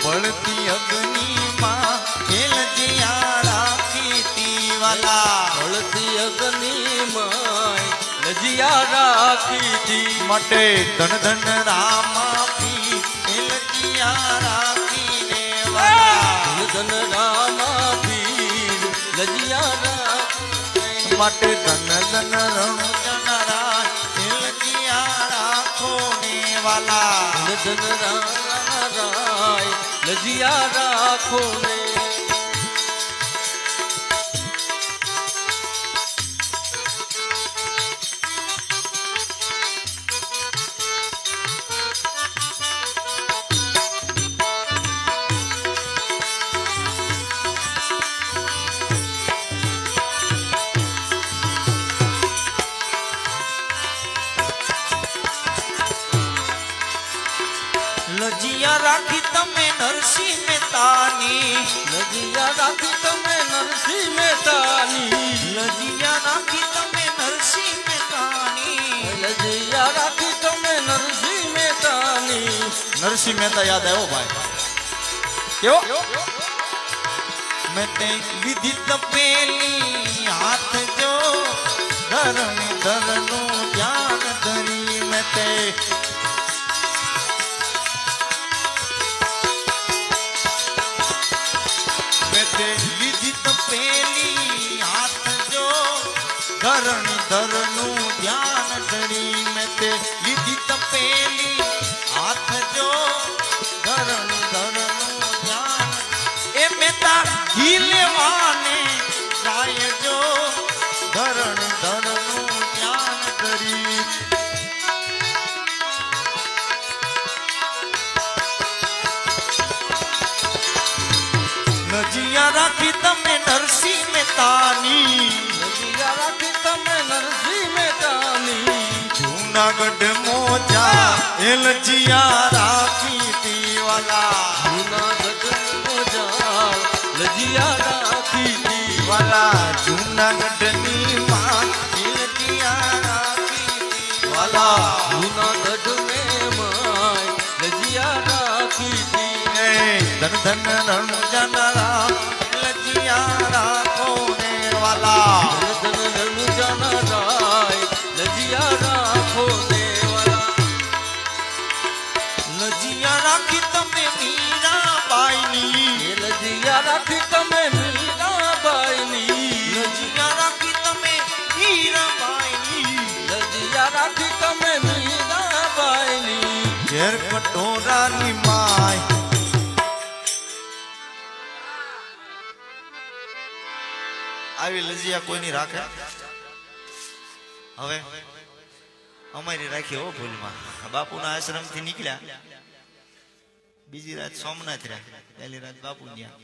બળતી અગ્નિ માં એ લજિયા રાખી તી વાલા
હળદી અગ્નિમાં લજિયા રાખી તી
માટે ધન ધન રામા પી એ લજિયા રાખીને વાલા
ધન રામા પીર લજિયા રાખી
માટે ધન ધન રણુ જનારા એ લજિયા રાખો ને વાલા
ધન રાય લજિયા રાખો ને
લજિયા રાખી તમે નરસિંહ મહેતાની
લજિયા રાખી તમે નરસિંહ મહેતાની
લજિયા રાખી તમે નરસિંહ મહેતાની
લજિયા રાખી તમે નરસિંહ મહેતાની
નરસિંહ મહેતા યાદ આવ્યો ભાઈ કેવો મેં તે વિધિ તપેલી હાથ જો ધરણી ધરનું ધ્યાન ધરી મેં તે વિધિ તપેલી હાથ જો ધરણી ધરનું ધ્યાન ધરી મેં તે વિધિ તપેલી હાથ જો ધરણી ધરનું ધ્યાન એ મેતા ઘી લેવાને જાય જો ધરણી ધરનું ધ્યાન ધરી લજિયા રાખી તમે નરસિંહ મહેતાની
લજિયા રાખી તમે નરસિંહ મહેતાની
જુનાગઢ મોજા એલજીયા રાખી તી વાલા
જૂનાગઢ મોજા લજિયા રાખી તી
વાલા જુનાગઢની માં એલજીયા રાખી તી વાલા
જૂનાગઢ મેં માય લજિયા રાખી તી
ધન ધન રણજનરા એલજીયા રાખો ને વાલા
ધન રણુ જાના રાય લજિયા રાખો ને વાલા
લજિયા રાખી તમે મીરાબાઈની
એ લજિયા રાખી તમે મીરાબાઈની
લજિયા રાખી તમે મીરાબાઈની
લજિયા રાખી તમે મીરાબાઈની
ઘેર કટોરાની માય આવી લજિયા કોઈની રાખે હવે અમારી રાખી હો ભૂલમાં બાપુના આશ્રમથી નીકળ્યા બીજી રાત સોમનાથ રહ્યા પહેલી રાત બાપુ ત્યાં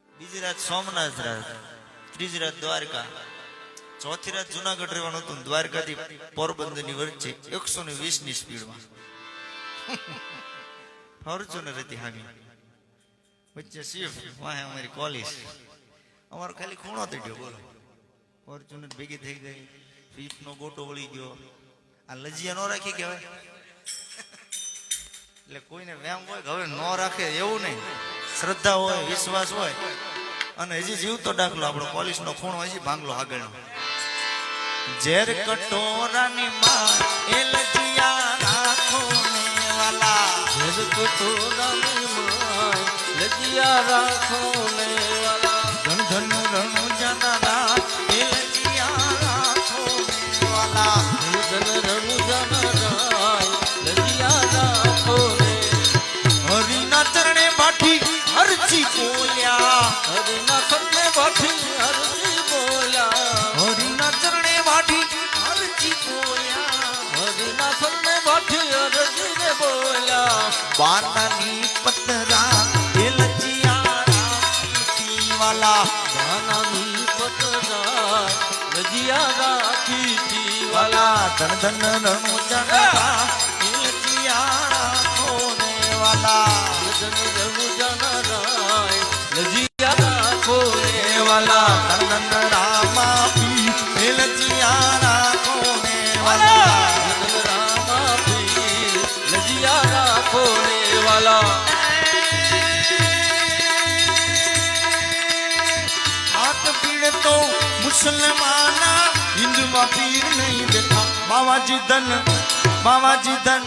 બીજી રાત સોમનાથ રહ્યા ત્રીજી રાત દ્વારકા ચોથી રાત જુનાગઢ રહેવાનું હતું દ્વારકાથી પોરબંદર ની વચ્ચે 120 ની સ્પીડમાં ફોર્ચ્યુનર હતી હામી વચ્ચે શિફ્ટ વાહે અમારી કોલેજ અમારો ખાલી ખૂણો તડ્યો બોલો ફોર્ચ્યુનર ભેગી થઈ ગઈ ફીફ નો ગોટો વળી ગયો આ લજિયા નો રાખી કહેવાય એટલે કોઈને વ્યામ હોય કે હવે નો રાખે એવું નહીં શ્રદ્ધા હોય વિશ્વાસ હોય અને હજી જીવતો દાખલો આપણો પોલીસ નો ખૂણો હજી ભાંગલો આગળનો ઝેર કટોરાની માં એ લજિયા રાખો ને વાલા
ઝેર કટોરાની માય લજિયા રાખો ને વાલા
ધન ધન રણુ જનરા એ લજિયા રાખો ને વાલા
ધન રણુ જાના રાય લજિયા રાખો ને
હરિના ચરણે બાઠી હરજી બોલ્યા
હરિના સન્ને બાઠી હરજી બોલ્યા
હરિના ચરણે બાઠી હરજી બોલ્યા
હરિના સન્ને બાઠી હરજી ને બોલ્યા
બાનાની પતરા એ લજિયા રાખી વાલા
બાનાની પતરા લજિયા રાખી તી
વાલા ધન ધન રણુ જનરા એ લજિયા રાખો ને વાલા
ધન રણુ જાના રાય લજિયા રાખો ને
એ વાલા ધન ધન રામા પી એ લજિયા રાખો ને વાલા
ધન રામા પીર લજિયા રાખો ને વાલા
हाथ पीड़े तो मुसलमाना हिंदू में पीर नहीं देखा बाबाजी धन बाबाजी धन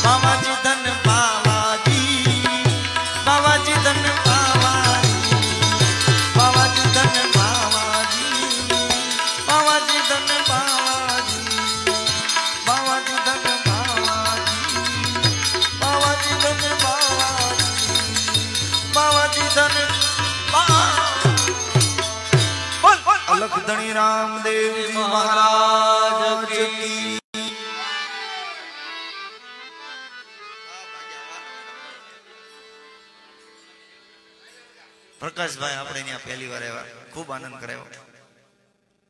बाबाजी धन बाबाजी बाबाजी धन बाबाजी बाबाजी धन बाबाजी बाबाजी धन बाबाजी बाबाजी धन बाबाजी बाबाजी धन बाबाजी बाबाजी धन अलख धनी रामदेव जी महाराज की પ્રકાશભાઈ આપણે અહીંયા પહેલી વાર આવ્યા ખૂબ આનંદ કરાયો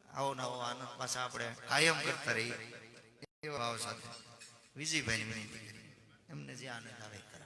આવો નવો આનંદ પાછા આપણે કાયમ કરતા રહીએ એવા ભાવ સાથે વિજયભાઈ ની વિનંતી કરી એમને જે આનંદ આવે એ કરાવે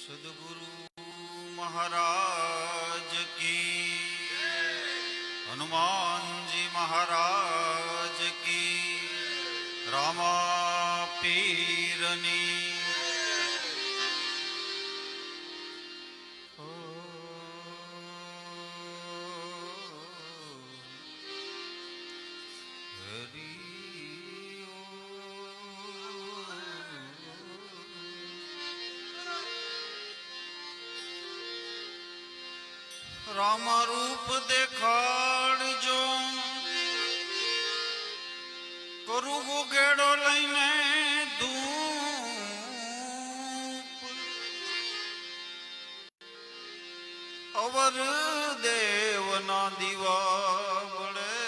સદગુરુ મહારાજ કી, હનુમાનજી મહારાજ કી, રામા પીરની રામ રૂપ દેખાડજો, કરું ગેડો લઈને ધૂપ, અવર દેવના દીવા બળે,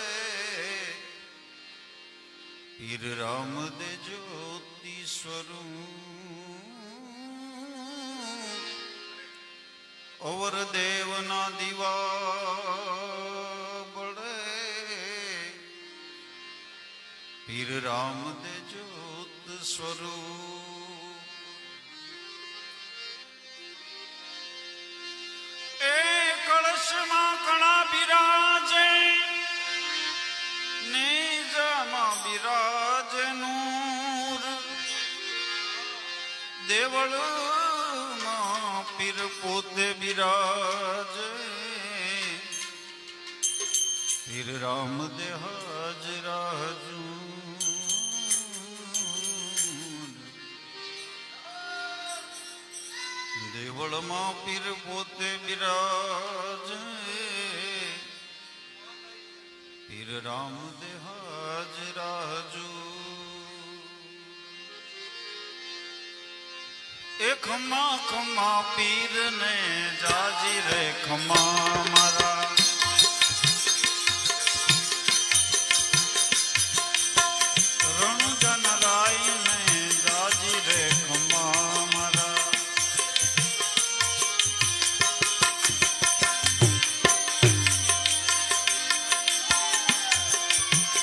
પીર રામ દે જ્યોતિ સ્વરૂપ, અવર દેવના દીવા બળે, પીર રામ દે જ્યોત સ્વરૂપ, એ કળશમાં કણા બિરાજે, નેજામાં બિરાજે નૂર, દેવળ પીર પોતે બિરાજ, પીર રામ દે હાજરા દેવળમાં પીર પોતે બિરાજ, પીર રામ દે હાજરા એ ખમા ખમા પીર ને જાજી રે ખમા મારા, રણજન રાય ને જાજી રે ખમા મારા,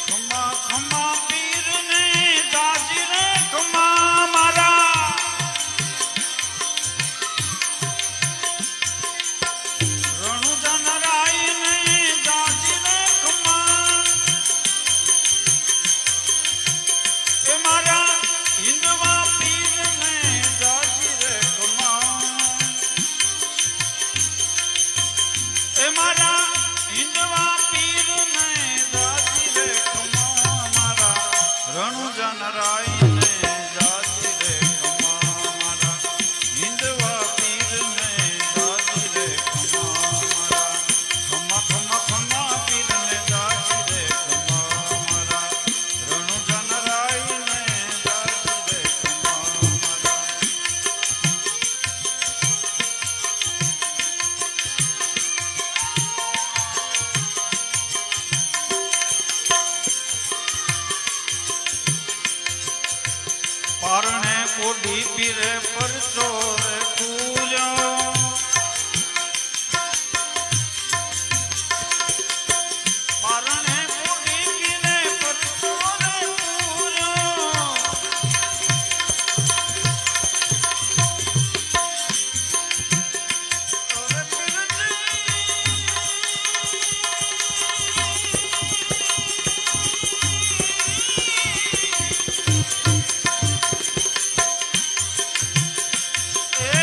ખમા ખમા પીર ને જાજી રે ખમા મારા, પારણે કોડી પીરે પરચો રે પૂજો, પારણે કોડી પીરે પરચો રે પૂજો, અરે પીરજી એ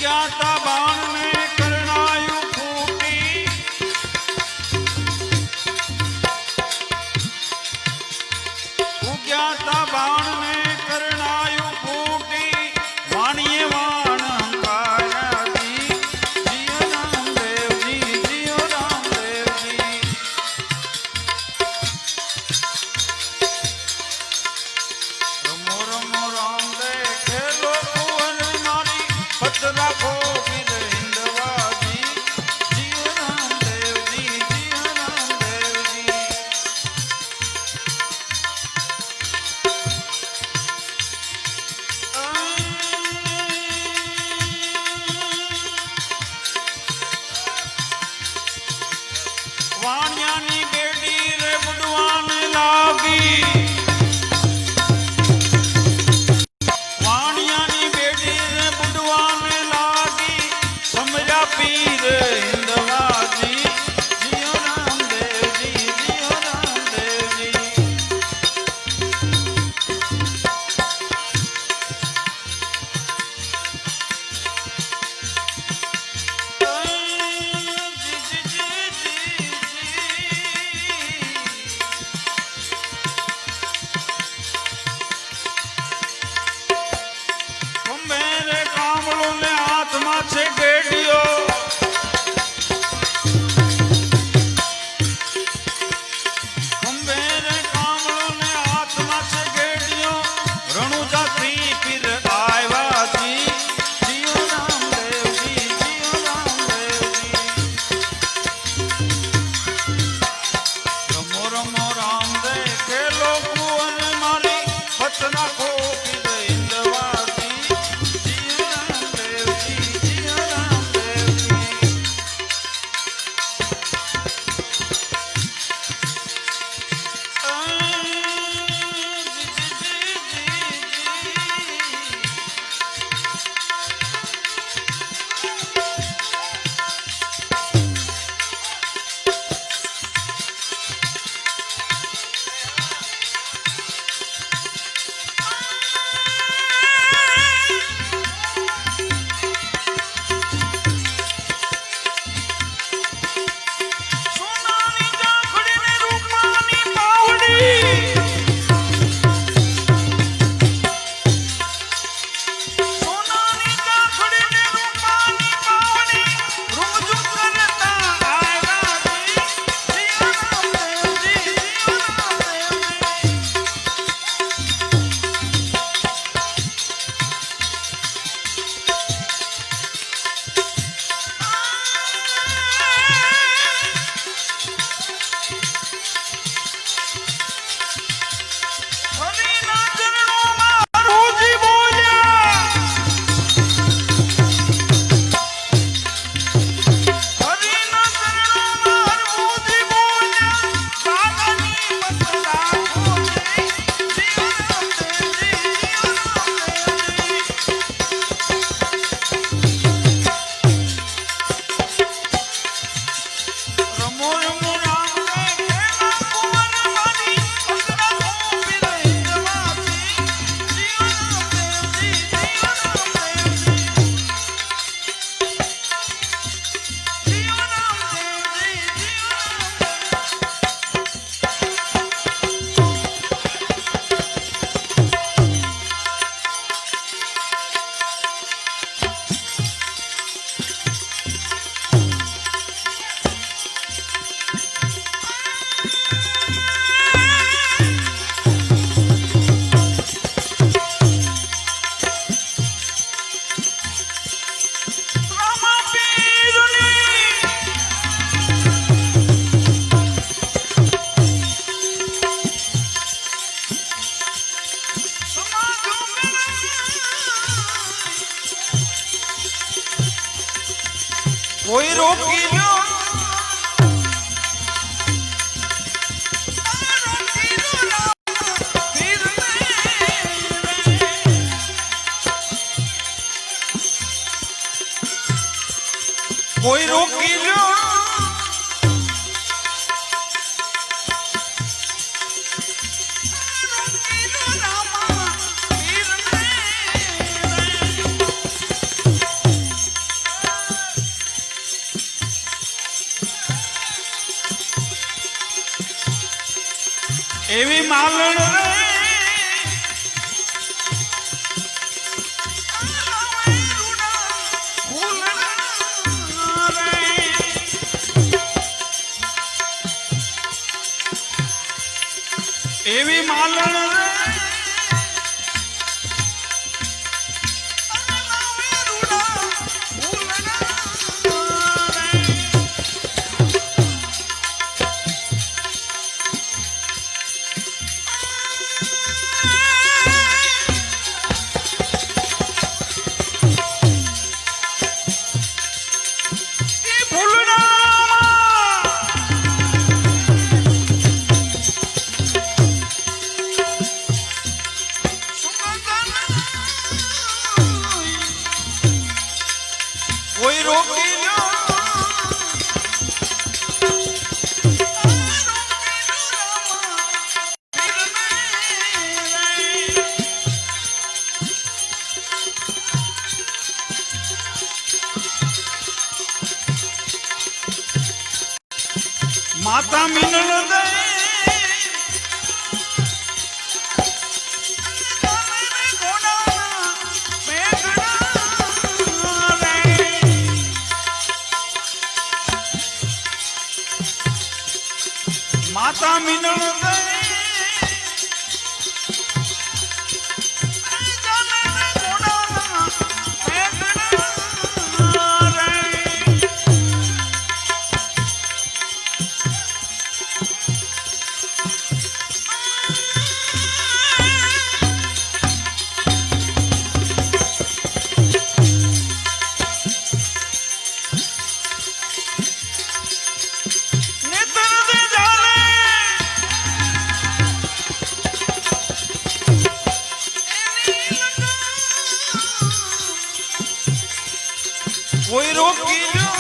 उग्याता बाण में करणायु फूटी उग्याता बाण में करणायु फूटी वाणिये वाण हंकारा जी जियो रामदेव जी जियो रामदेव जी रमो रमो रामदेव खेलो कुंवर नारी पत राखो वीर हिंदवाजी जियो रामदेव जी जियो रामदेव जी वाणियानी बेटी रे बुडवान लागी वाणियानी बेटी रे बुडवान लागी समझा पीर हिंदवाजी जियो रामदेव जी जियो रामदेव जी मेरे कामलों ने आत्मा से गेडियो मेरे कामलों ने आत्मा से गेडियो रणु जाती फिर आयवा जी जियो रामदेव जी जियो रामदेव जी रमो रमो रामदेव खेलो कुंवर नारी पतना को फिर हिंदवाजी जियो रामदेव जी जियो रामदेव जी सोनानी जाखड़ी ने रूपानी पावड़ी सोनानी जाखड़ी ने रूपानी पावड़ी रुमझुम करता आएगा जी जियो रामदेव जी जियो रामदेव जी हरीना चरणों में हरहूजी बोलिया हरीना चरणों में हरहूजी बोलिया सागनी बतला खोजे जियो रामदेव जी जियो रामदेव जी रमो रमो रामदेव खेला कुंवर नारी पतना को फिर हिंदवाजी जियो रामदेव जी जियो रामदेव जी जियो रामदेव जी जियो रामदेव रामा पीरुनी समाजों में कोई रोकी लो रोकी लो राम पीर कोई रोकी लो रोकी लो रामा पीर એવી માલણ રે એવી માલણ રે કોઈ રોકી લ્યો માતા મિનળ દે માતા મિનળ દે કોઈ રોકી લ્યો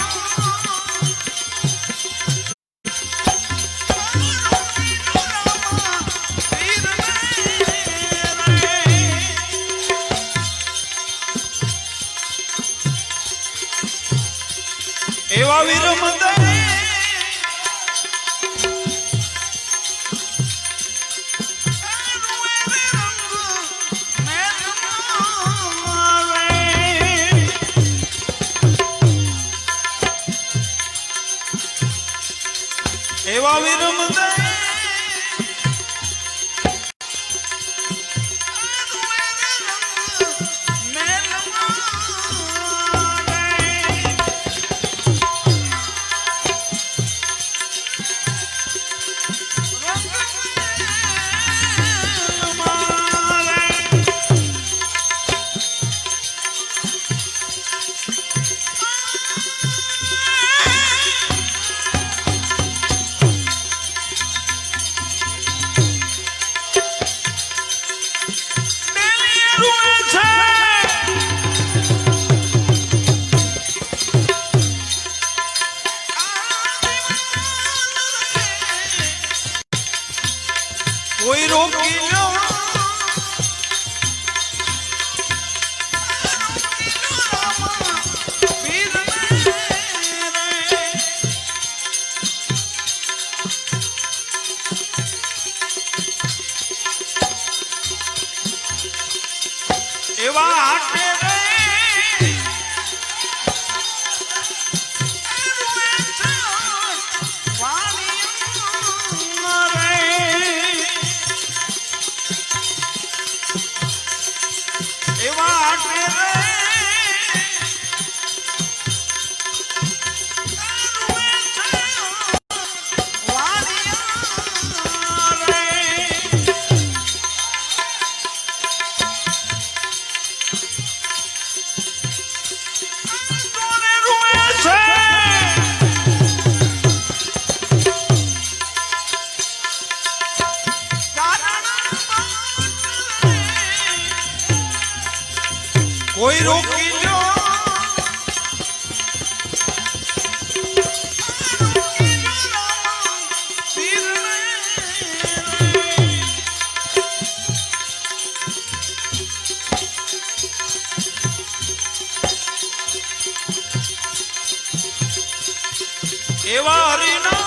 એવા વીર મંદિર એવા વીર મંદિર કોઈ રોકી લ્યો એવા હાટે કોઈ રોકી લ્યો એવા હરિના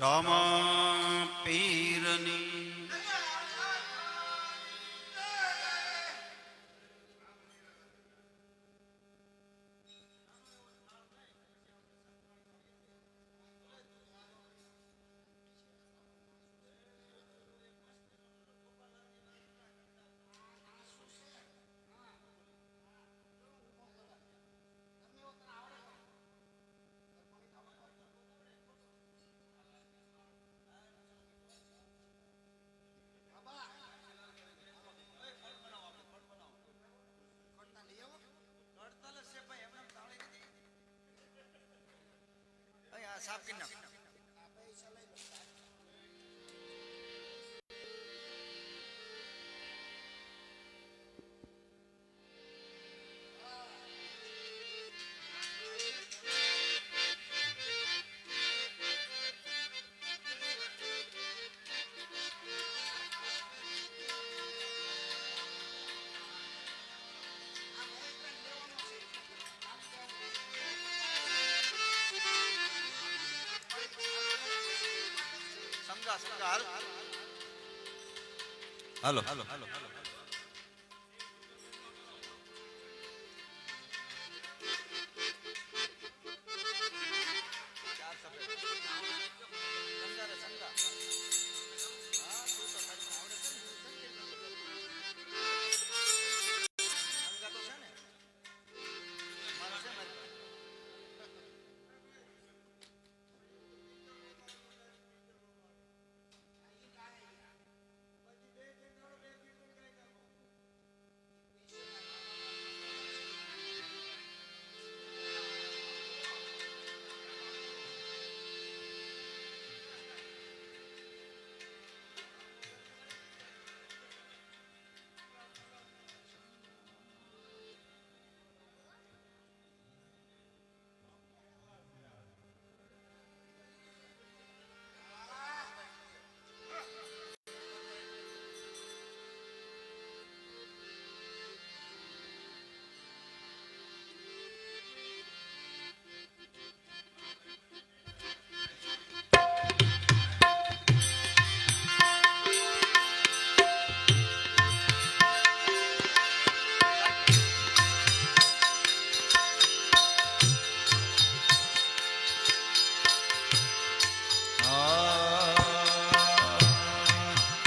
રામા પીરની
સાફ કરી નાખ. હાલો હાલો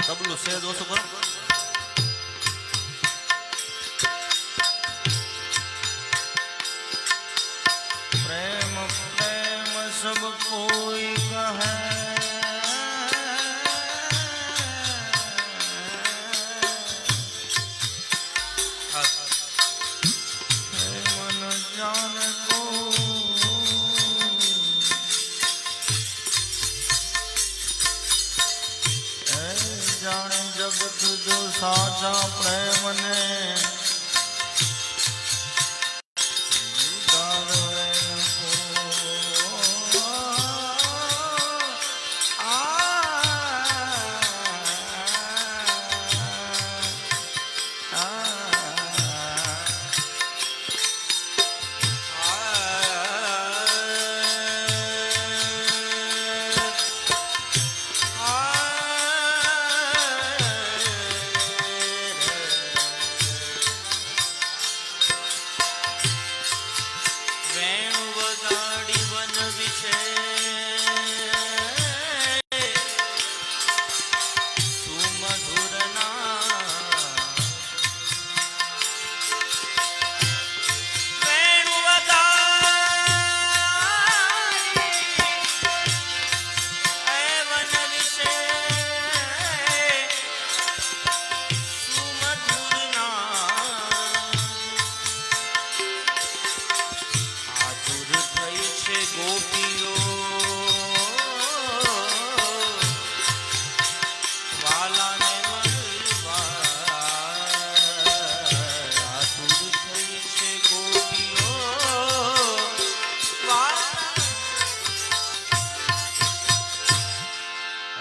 તબલું સહેજ ઓછું કરો. પ્રેમ પ્રેમ સબ કોઈ કહે મન જાન કો જાણે જગત જો સાચા પ્રેમ ને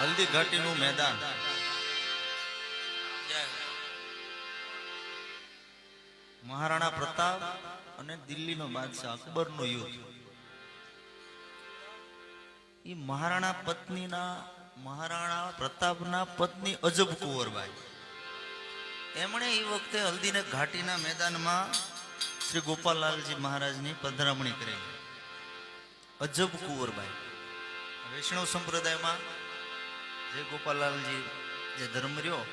હલ્દી ઘાટીનું મેદાન મહારાણા પ્રતાપ અને દિલ્હીનો બાદશાહ અકબરનું યુદ્ધ. એ મહારાણા પ્રતાપના પત્ની અજબ કુંવરબાઈ એમણે એ વખતે હલ્દીને ઘાટીના મેદાનમાં શ્રી ગોપાલાલજી મહારાજની પધરામણી કરેલી. અજબ કુંવરબાઈ વૈષ્ણવ સંપ્રદાયમાં જે ગોપાલાલજી જે ધર્મ રહ્યો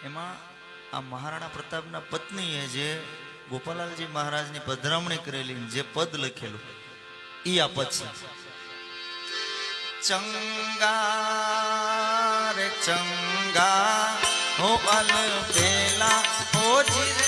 એમાં આ મહારાણા પ્રતાપના પત્નીએ જે ગોપાલાલજી મહારાજની પધરામણી કરેલી જે પદ લખેલું ઈ આ પદ છે. ચંગા રે ચંગા હો અલ બેલા હો જીરે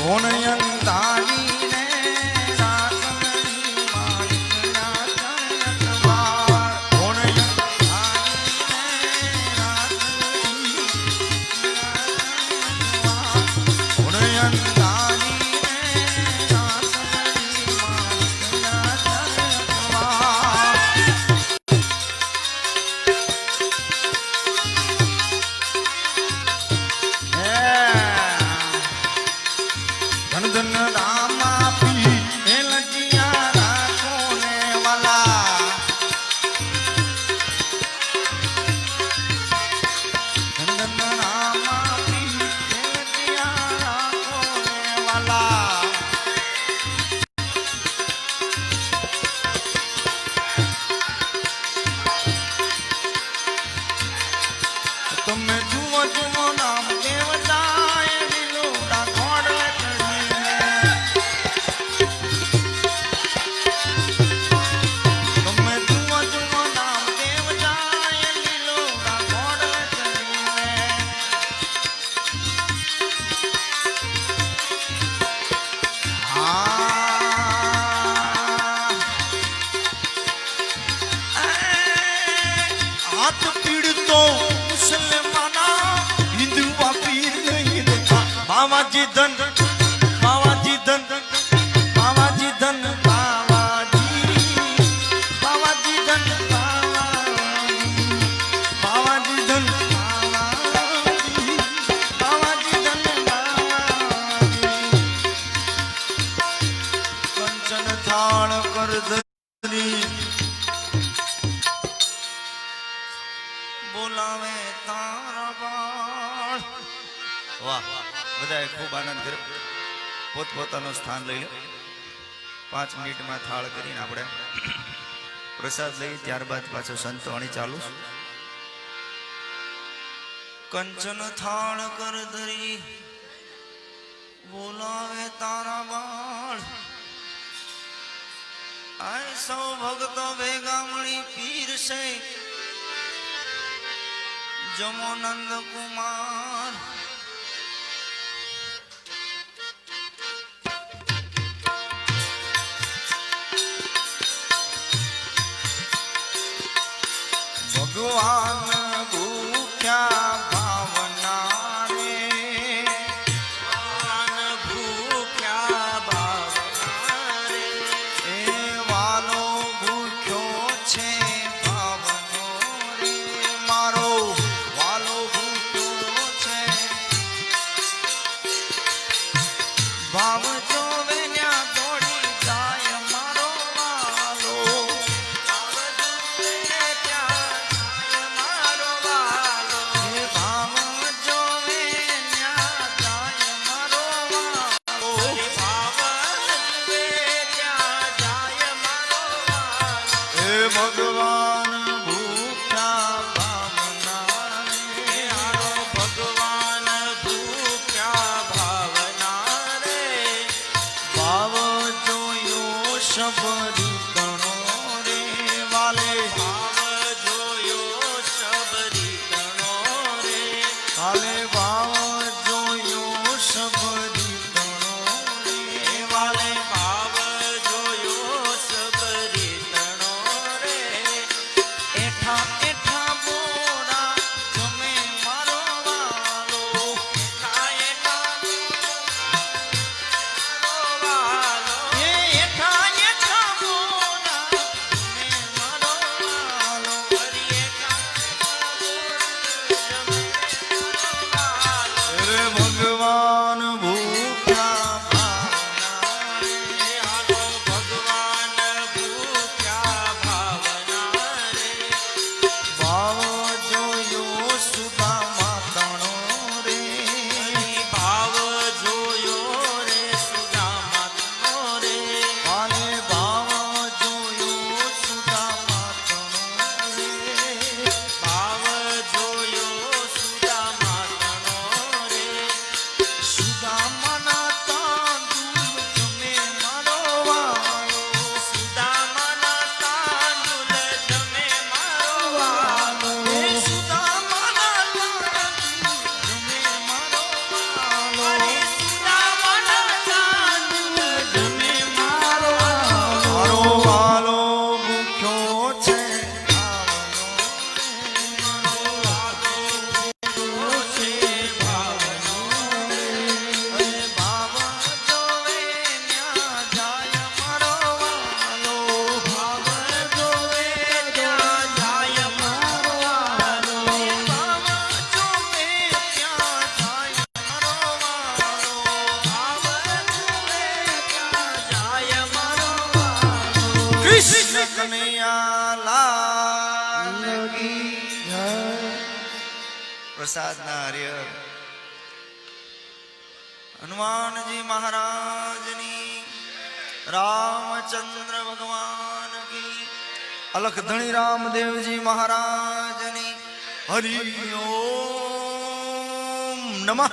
કોણ અંધારી રે રાખણી માણિકના ચરણમાં. કોણ અંધારી રે રાખણી કોણ અંધારી રે રાખણી માણિકના ચરણમાં. ધન ધન રામા પી એ લજિયા રાખો ને વાલા. ધન ધન રામા પી એ લજિયા રાખો ને વાલા. તમે જુઓ જુઓ નામ દેવતાએ લીલોડા ઘોડે ચડીને. તમે જુઓ જુઓ નામ દેવતાએ લીલોડા ઘોડે ચડીને. હાથ પીડતો મુસલમાના હિન્દુવા પીર નહીં દેખા. બાવાજી ધન બાવાજી ધન બાવાજી ધન બાવાજી બાવાજી ધન બાવાજી બાવાજી ધન બાવાજી બાવાજી ધન બાવાજી. કંચન થાળ કર ધરી બોલાવે તારા બાળ.
વાહ
બધાએ ખૂબ આનંદ કર્યો. પોતપોતાનું સ્થાન લઈ લો. 5 મિનિટમાં થાળ કરીને આપણે પ્રસાદ લઈ ત્યારબાદ પાછું સંતવાણી ચાલુ. કંચન થાળ કર ધરી બોલાવે તારા બાળ. આય સૌ ભક્તો ભેગા મળી પીર છે જમો નંદ કુમાર. ભગવાન ભૂખ્યા ભાવના રે. ભગવાન ભૂખ્યા ભાવના રે. એ વાલો ભૂખ્યો છે ભાવનો રે. મારો વાલો ભૂખ્યો છે. ભાવ જોવે ન્યા દોડી જાય મારો વાલો. ભાવ જોવે ત્યાં જાય મારો વાલો. એ ભાવ જોવે ન્યા જાય મારો વાલો. ભાવ જોવે ત્યાં જાય મારો વાલો. એ ભગવાન ભૂખ્યા ભાવના રે. હારો ભગવાન ભૂખ્યા ભાવના રે. ભાવ જોયો શબરી કણો રે વાલે. ભાવ જોયો શબરી કણો રે વાલે. ભાવ જોયો શબરી કણો રે વાલે. ભાવ જોયો શબરી કણો રે. એઠા એઠા બોરા જમે મારો વાલો. એઠા એઠા એ એઠા એઠા બોરા જમે મારો વાલો. હરી એઠા એઠા બોરા જમે મારો વાલો. કનૈયા લાલ કી જય. પ્રસાદના હરિહર હનુમાનજી મહારાજની, રામચંદ્ર ભગવાન કી, અલખ ધણી રામદેવજી મહારાજની. હરિ ઓમ નમઃ.